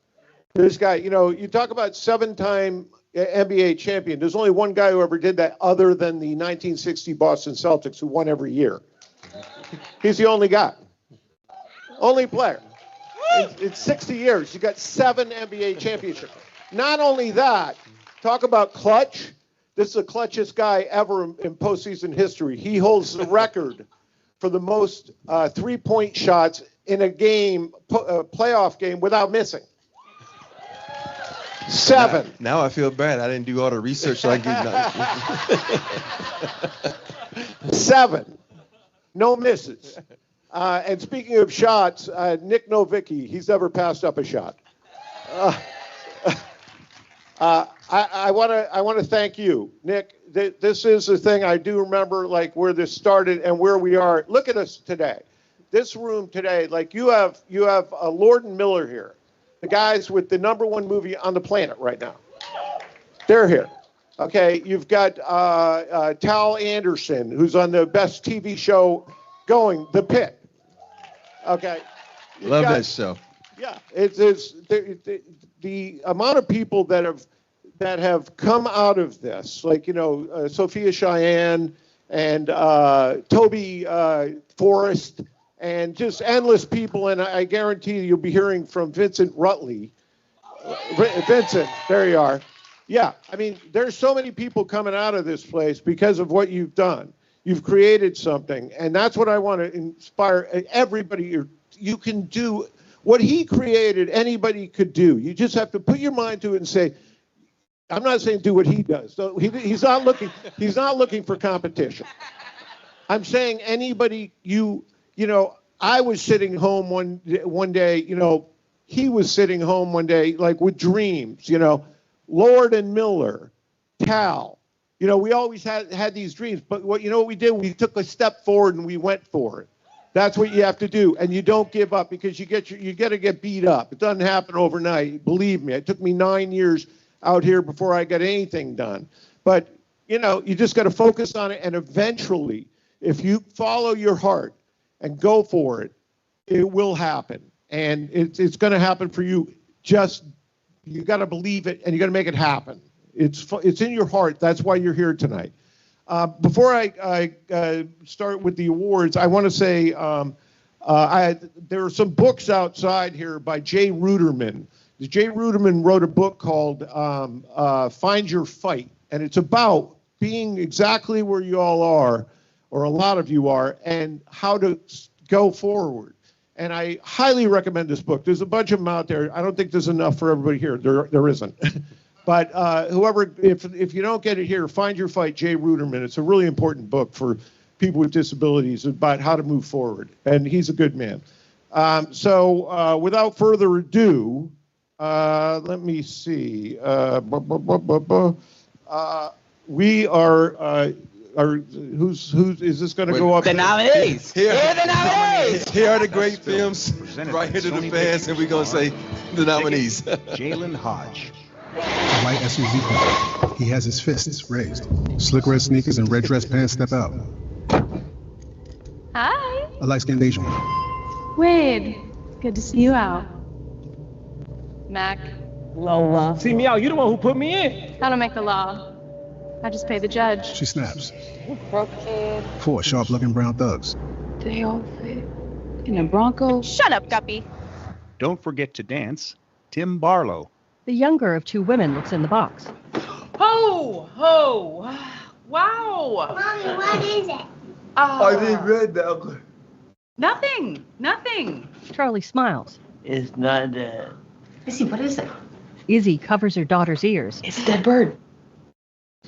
This guy, you know, you talk about 7-time NBA champion. There's only one guy who ever did that other than the 1960 Boston Celtics who won every year. He's the only guy. Only player. It's 60 years. You got 7 NBA championships. Not only that, talk about clutch. This is the clutchest guy ever in postseason history. He holds the record for the most 3-point shots in a game, playoff game, without missing. 7. Now I feel bad. I didn't do all the research so I get 7. No misses. And speaking of shots, Nick Novicki, he's never passed up a shot. I want to thank you, Nick. This is the thing I do remember, like where this started and where we are. Look at us today. This room today, like you have Lord and Miller here, the guys with the #1 movie on the planet right now. They're here. Okay, you've got Tal Anderson, who's on the best TV show going, The Pit. Okay. Love that show. Yeah, it's the amount of people that have come out of this, like, you know, Sophia Cheyenne and Toby Forrest, and just endless people. And I guarantee you'll be hearing from Vincent Rutley. Vincent, there you are. Yeah, I mean, there's so many people coming out of this place because of what you've done. You've created something, and that's what I want to inspire everybody. You can do what he created. Anybody could do. You just have to put your mind to it and say, I'm not saying do what he does. So he's not looking for competition. I'm saying anybody, you know, I was sitting home one day, you know, he was sitting home one day, like with dreams, you know, Lord and Miller, Tal, you know, we always had these dreams, but what we did? We took a step forward and we went for it. That's what you have to do, and you don't give up because you got to get beat up. It doesn't happen overnight. Believe me, it took me 9 years out here before I got anything done. But you know, you just got to focus on it, and eventually, if you follow your heart, and go for it. It will happen, and it's going to happen for you. Just you got to believe it, and you got to make it happen. It's in your heart. That's why you're here tonight. Before I start with the awards, I want to say there are some books outside here by Jay Ruderman. Jay Ruderman wrote a book called Find Your Fight, and it's about being exactly where you all are, or a lot of you are, and how to go forward. And I highly recommend this book. There's a bunch of them out there. I don't think there's enough for everybody here. There isn't. But whoever, if you don't get it here, Find Your Fight, Jay Ruderman. It's a really important book for people with disabilities about how to move forward. And he's a good man. So without further ado, let me see. We are who's is this going to go up? The nominees. Here are the nominees. Here are the great films right here to the fans, and we're going to say the nominees. Jalen Hodge. A white SUV car. He has his fists raised. Slick red sneakers and red dress pants step out. Hi. A light-skinned Asian one. Wade, good to see you out. Mac. Lola. See me out. You the one who put me in. I don't make the law. I just pay the judge. She snaps. Broke kid. 4 sharp-looking brown thugs. They all fit in a Bronco. Shut up, Guppy. Don't forget to dance, Tim Barlow. The younger of 2 women looks in the box. Ho! Ho! Wow! Mommy, what is it? I didn't read that. Nothing. Nothing. Charlie smiles. It's not that. Izzy, what is it? Izzy covers her daughter's ears. It's a dead bird.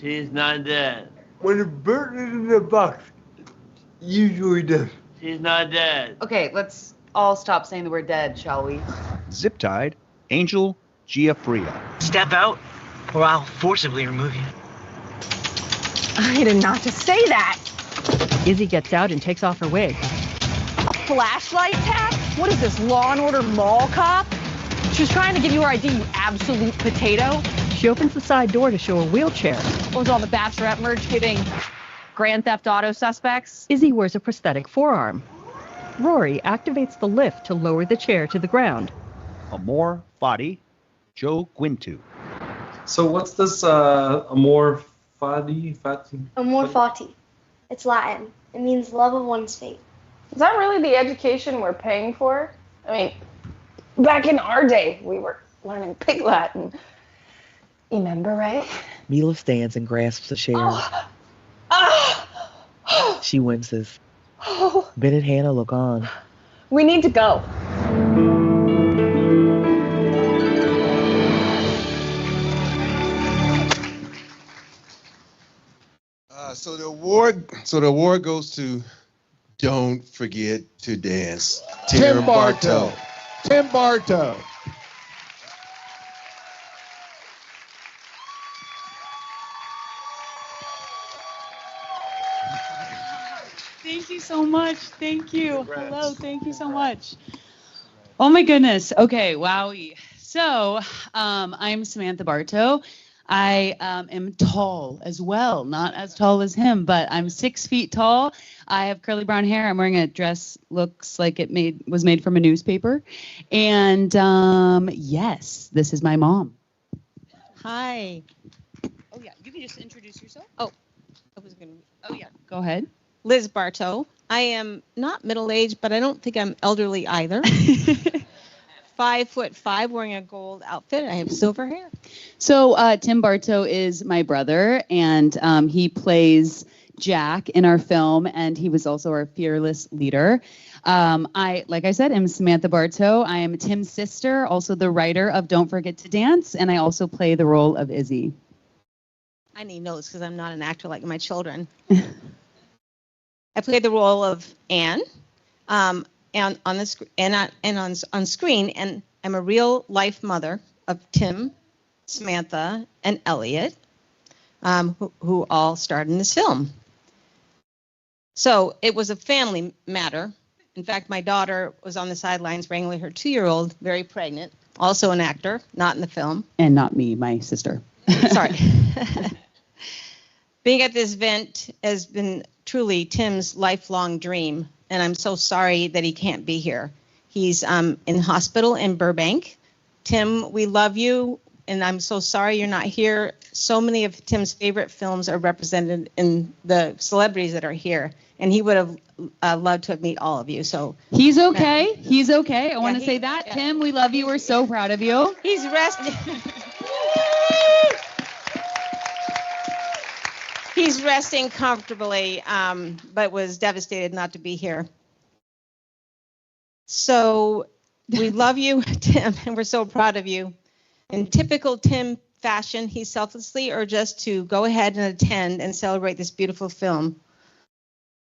She's not dead. When a bird is in the box, usually does. She's not dead. Okay, let's all stop saying the word dead, shall we? Zip-tied, Angel Giaffria. Step out, or I'll forcibly remove you. I did not just say that. Izzy gets out and takes off her wig. A flashlight tap? What is this, Law and Order mall cop? She was trying to give you her ID, you absolute potato. She opens the side door to show a wheelchair. What was all the Bachelorette merch giving Grand Theft Auto suspects? Izzy wears a prosthetic forearm. Rory activates the lift to lower the chair to the ground. Amor Fati, Joe Quintu. So what's this amor fati? Amor fati. It's Latin. It means love of one's fate. Is that really the education we're paying for? I mean, back in our day, we were learning Pig Latin. You remember, right? Mila stands and grasps a chair. She winces. Ben and Hannah look on. We need to go. So the award goes to Don't Forget to Dance, Tim Bartow. Tim Bartow. Thank you so much. Thank you. Congrats. Hello. Thank you so much. Oh my goodness. Okay. Wowie. So I'm Samantha Bartow. I am tall as well, not as tall as him, but I'm 6 feet tall. I have curly brown hair. I'm wearing a dress, looks like it was made from a newspaper. And yes, this is my mom. Hi. Oh yeah, you can just introduce yourself. Oh, I was gonna. Oh yeah, go ahead. Liz Bartow. I am not middle-aged, but I don't think I'm elderly either. 5'5", wearing a gold outfit. I have silver hair. So Tim Bartow is my brother, and he plays Jack in our film, and he was also our fearless leader. Like I said, I'm Samantha Bartow. I am Tim's sister, also the writer of Don't Forget to Dance, and I also play the role of Izzy. I need notes because I'm not an actor like my children. I played the role of Anne. And on the on screen, and I'm a real life mother of Tim, Samantha, and Elliot, who all starred in this film. So it was a family matter. In fact, my daughter was on the sidelines wrangling her 2-year-old, very pregnant, also an actor, not in the film. And not me, my sister. Sorry. Being at this event has been truly Tim's lifelong dream, and I'm so sorry that he can't be here. He's in hospital in Burbank. Tim, we love you, and I'm so sorry you're not here. So many of Tim's favorite films are represented in the celebrities that are here, and he would have loved to have met all of you. So he's okay. He's okay. I want to say that. Yeah. Tim, we love you. We're so proud of you. He's resting. He's resting comfortably, but was devastated not to be here. So we love you, Tim, and we're so proud of you. In typical Tim fashion, he selflessly urged us to go ahead and attend and celebrate this beautiful film.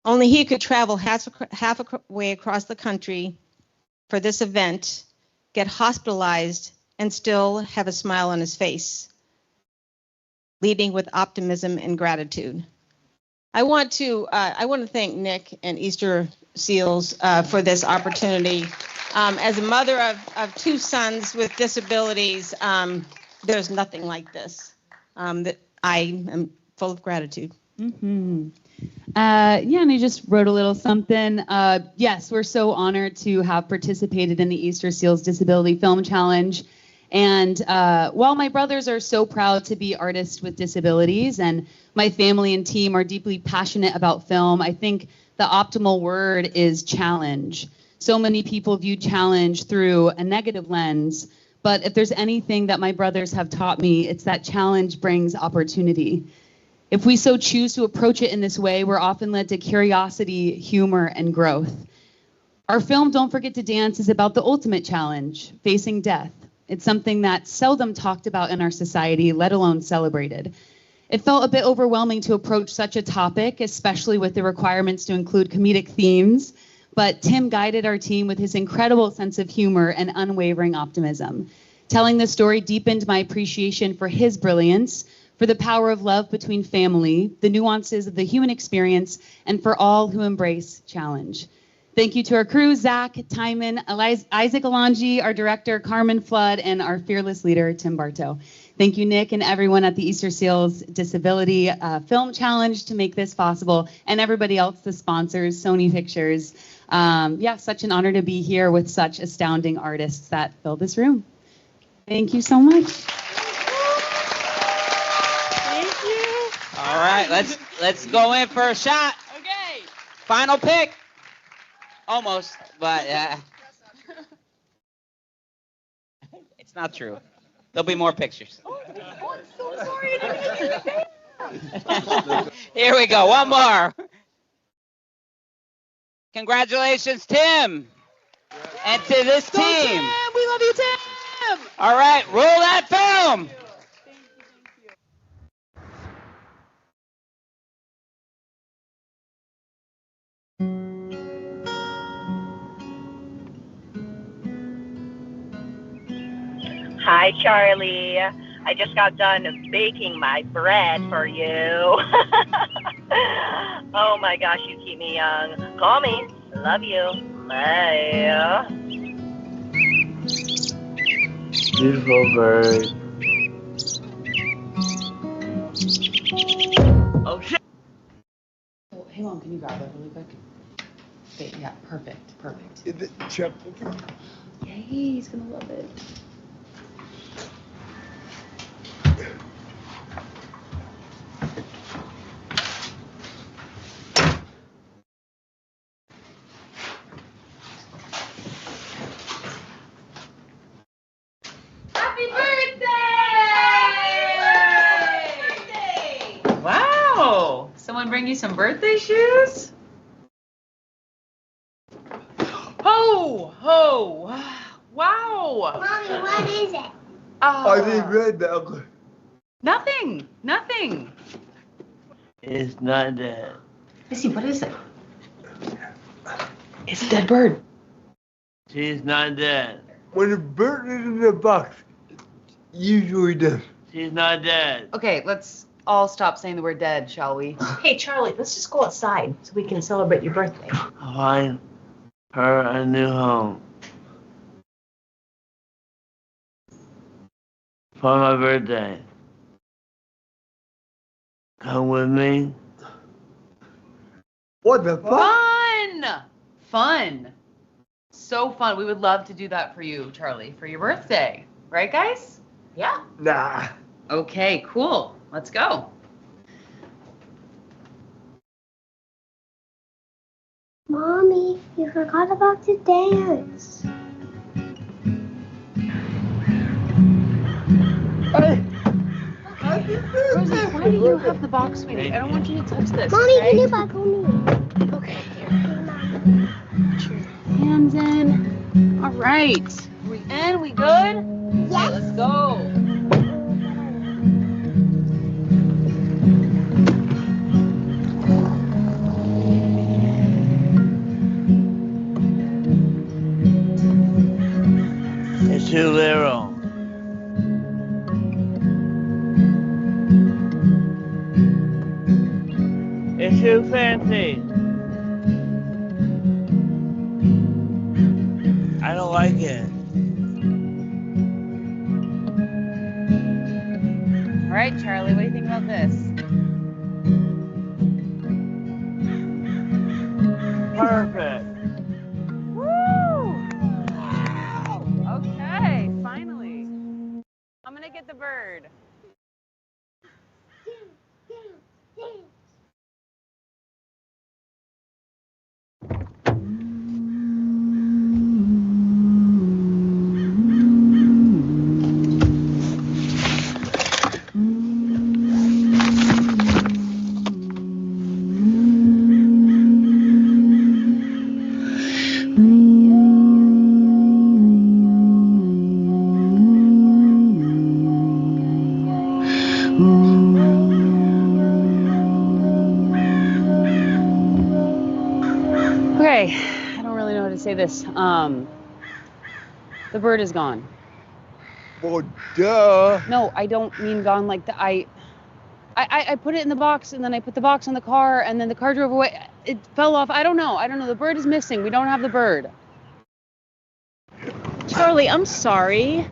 Only he could travel half a way across the country for this event, get hospitalized, and still have a smile on his face, leading with optimism and gratitude. I want to thank Nick and Easterseals for this opportunity. As a mother of two sons with disabilities, there's nothing like this. That I am full of gratitude. Mm-hmm. Yeah, and I just wrote a little something. Yes, we're so honored to have participated in the Easterseals Disability Film Challenge. And while my brothers are so proud to be artists with disabilities, and my family and team are deeply passionate about film, I think the optimal word is challenge. So many people view challenge through a negative lens, but if there's anything that my brothers have taught me, it's that challenge brings opportunity. If we so choose to approach it in this way, we're often led to curiosity, humor, and growth. Our film, Don't Forget to Dance, is about the ultimate challenge, facing death. It's something that's seldom talked about in our society, let alone celebrated. It felt a bit overwhelming to approach such a topic, especially with the requirements to include comedic themes, but Tim guided our team with his incredible sense of humor and unwavering optimism. Telling the story deepened my appreciation for his brilliance, for the power of love between family, the nuances of the human experience, and for all who embrace challenge. Thank you to our crew, Zach, Timon, Isaac Alonji, our director, Carmen Flood, and our fearless leader, Tim Bartow. Thank you, Nick, and everyone at the Easterseals Disability Film Challenge to make this possible, and everybody else, the sponsors, Sony Pictures. Yeah, such an honor to be here with such astounding artists that fill this room. Thank you so much. Thank you. All right, let's go in for a shot. Okay. Final pick. Almost, but it's not true. There'll be more pictures. Oh, I'm so sorry. Here we go. One more. Congratulations, Tim. And to this team. Tim, we love you, Tim. All right, roll that film. Hi, Charlie. I just got done baking my bread for you. Oh my gosh, you keep me young. Call me. Love you. Bye. Beautiful bird. Oh shit! Oh, hang on, can you grab that really quick? Okay, yeah, perfect. Chip. Yay, he's gonna love it. Happy birthday! Wow! Someone bring you some birthday shoes? Ho! Ho! Wow! Mommy, what is it? Oh. I didn't read that, Uncle. Nothing. It's not that. Missy, what is it? It's a dead bird. She's not dead. When a bird is in the box, usually does. She's not dead. Okay, let's all stop saying the word dead, shall we? Hey, Charlie, let's just go outside so we can celebrate your birthday. I'll find her a new home. For my birthday. Come with me. What the fuck? Fun! Fun. So fun. We would love to do that for you, Charlie, for your birthday. Right, guys? Yeah. Nah. Okay, cool. Let's go. Mommy, you forgot about the dance. Rosie, why do you have the box, sweetie? I don't want you to touch this. Mommy, okay? can you back on me? Okay, here. Put your hands in. All right. We in? We good? Yes. Let's go. It's too little. It's too fancy. I don't like it. All right, Charlie, what do you think about this? Perfect. Woo! Okay, finally. I'm gonna get the bird. Okay, I don't really know how to say this. The bird is gone. Well, duh. No, I don't mean gone like that. I put it in the box, and then I put the box on the car, and then the car drove away. It fell off. I don't know. The bird is missing. We don't have the bird. Charlie, I'm sorry.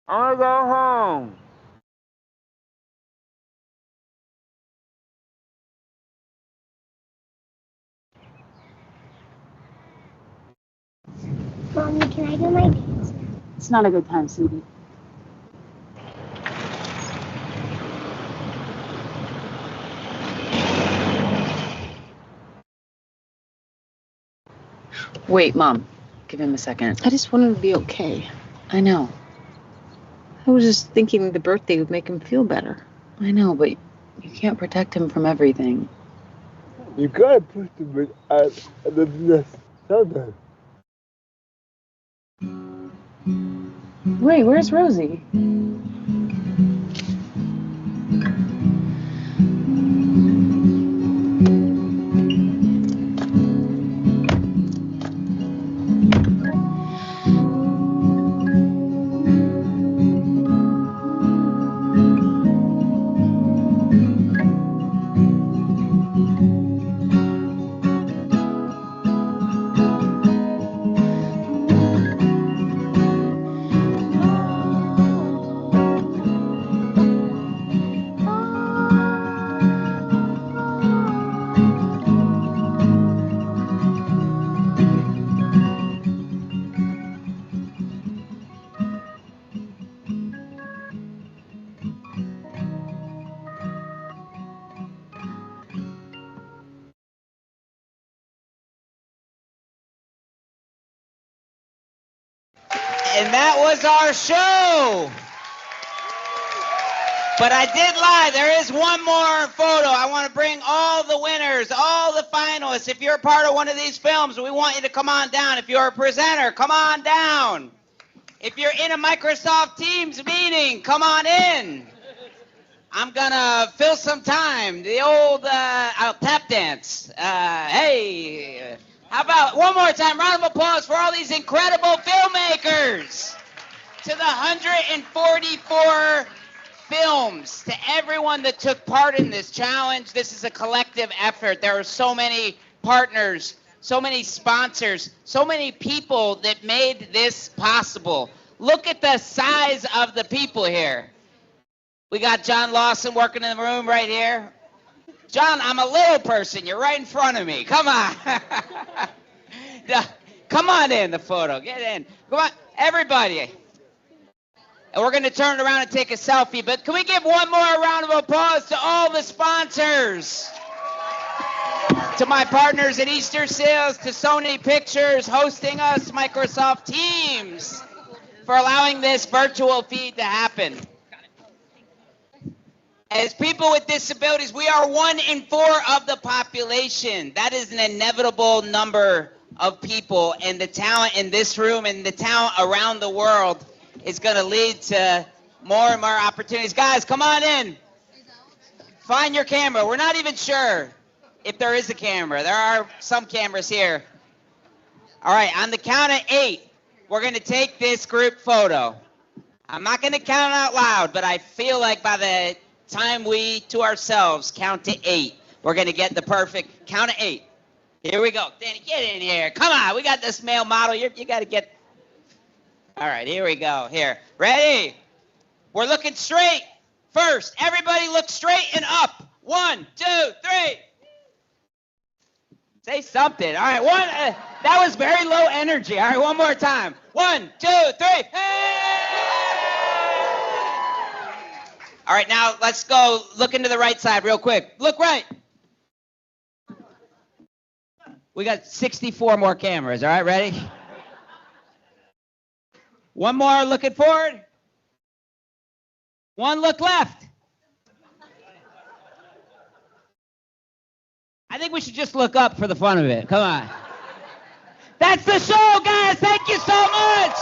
I wanna go home. Mommy, can I do my dance? It's not a good time, sweetie. Wait, Mom. Give him a second. I just want him to be okay. I know. I was just thinking the birthday would make him feel better. I know, but you can't protect him from everything. You gotta push the bird out of the nest sometimes. Wait, where's Rosie? And that was our show. But I did lie. There is one more photo. I want to bring all the winners, all the finalists. If you're a part of one of these films, we want you to come on down. If you're a presenter, come on down. If you're in a Microsoft Teams meeting, come on in. I'm going to fill some time. The old tap dance. Hey. How about one more time, round of applause for all these incredible filmmakers. To the 144 films, to everyone that took part in this challenge. This is a collective effort. There are so many partners, so many sponsors, so many people that made this possible. Look at the size of the people here. We got John Lawson working in the room right here. John, I'm a little person. You're right in front of me. Come on. Come on in the photo. Get in. Come on, everybody. And we're going to turn around and take a selfie. But can we give one more round of applause to all the sponsors? To my partners at Easterseals, to Sony Pictures hosting us, Microsoft Teams for allowing this virtual feed to happen. As people with disabilities, we are 1 in 4 of the population. That is an inevitable number of people, and the talent in this room and the talent around the world is going to lead to more and more opportunities. Guys, come on in. Find your camera. We're not even sure if there is a camera. There are some cameras here. All right, on the count of 8, we're going to take this group photo. I'm not going to count out loud, but I feel like by the time we, to ourselves, count to 8, we're going to get the perfect count of 8. Here we go. Danny, get in here. Come on, we got this male model. You got to get... All right, here we go. Here. Ready? We're looking straight first. Everybody look straight and up. 1, 2, 3. Say something. All right, one. That was very low energy. All right, one more time. 1, 2, 3. All right, now let's go look into the right side real quick. Look right. We got 64 more cameras. All right, ready? One more looking forward. One look left. I think we should just look up for the fun of it. Come on. That's the show, guys. Thank you so much.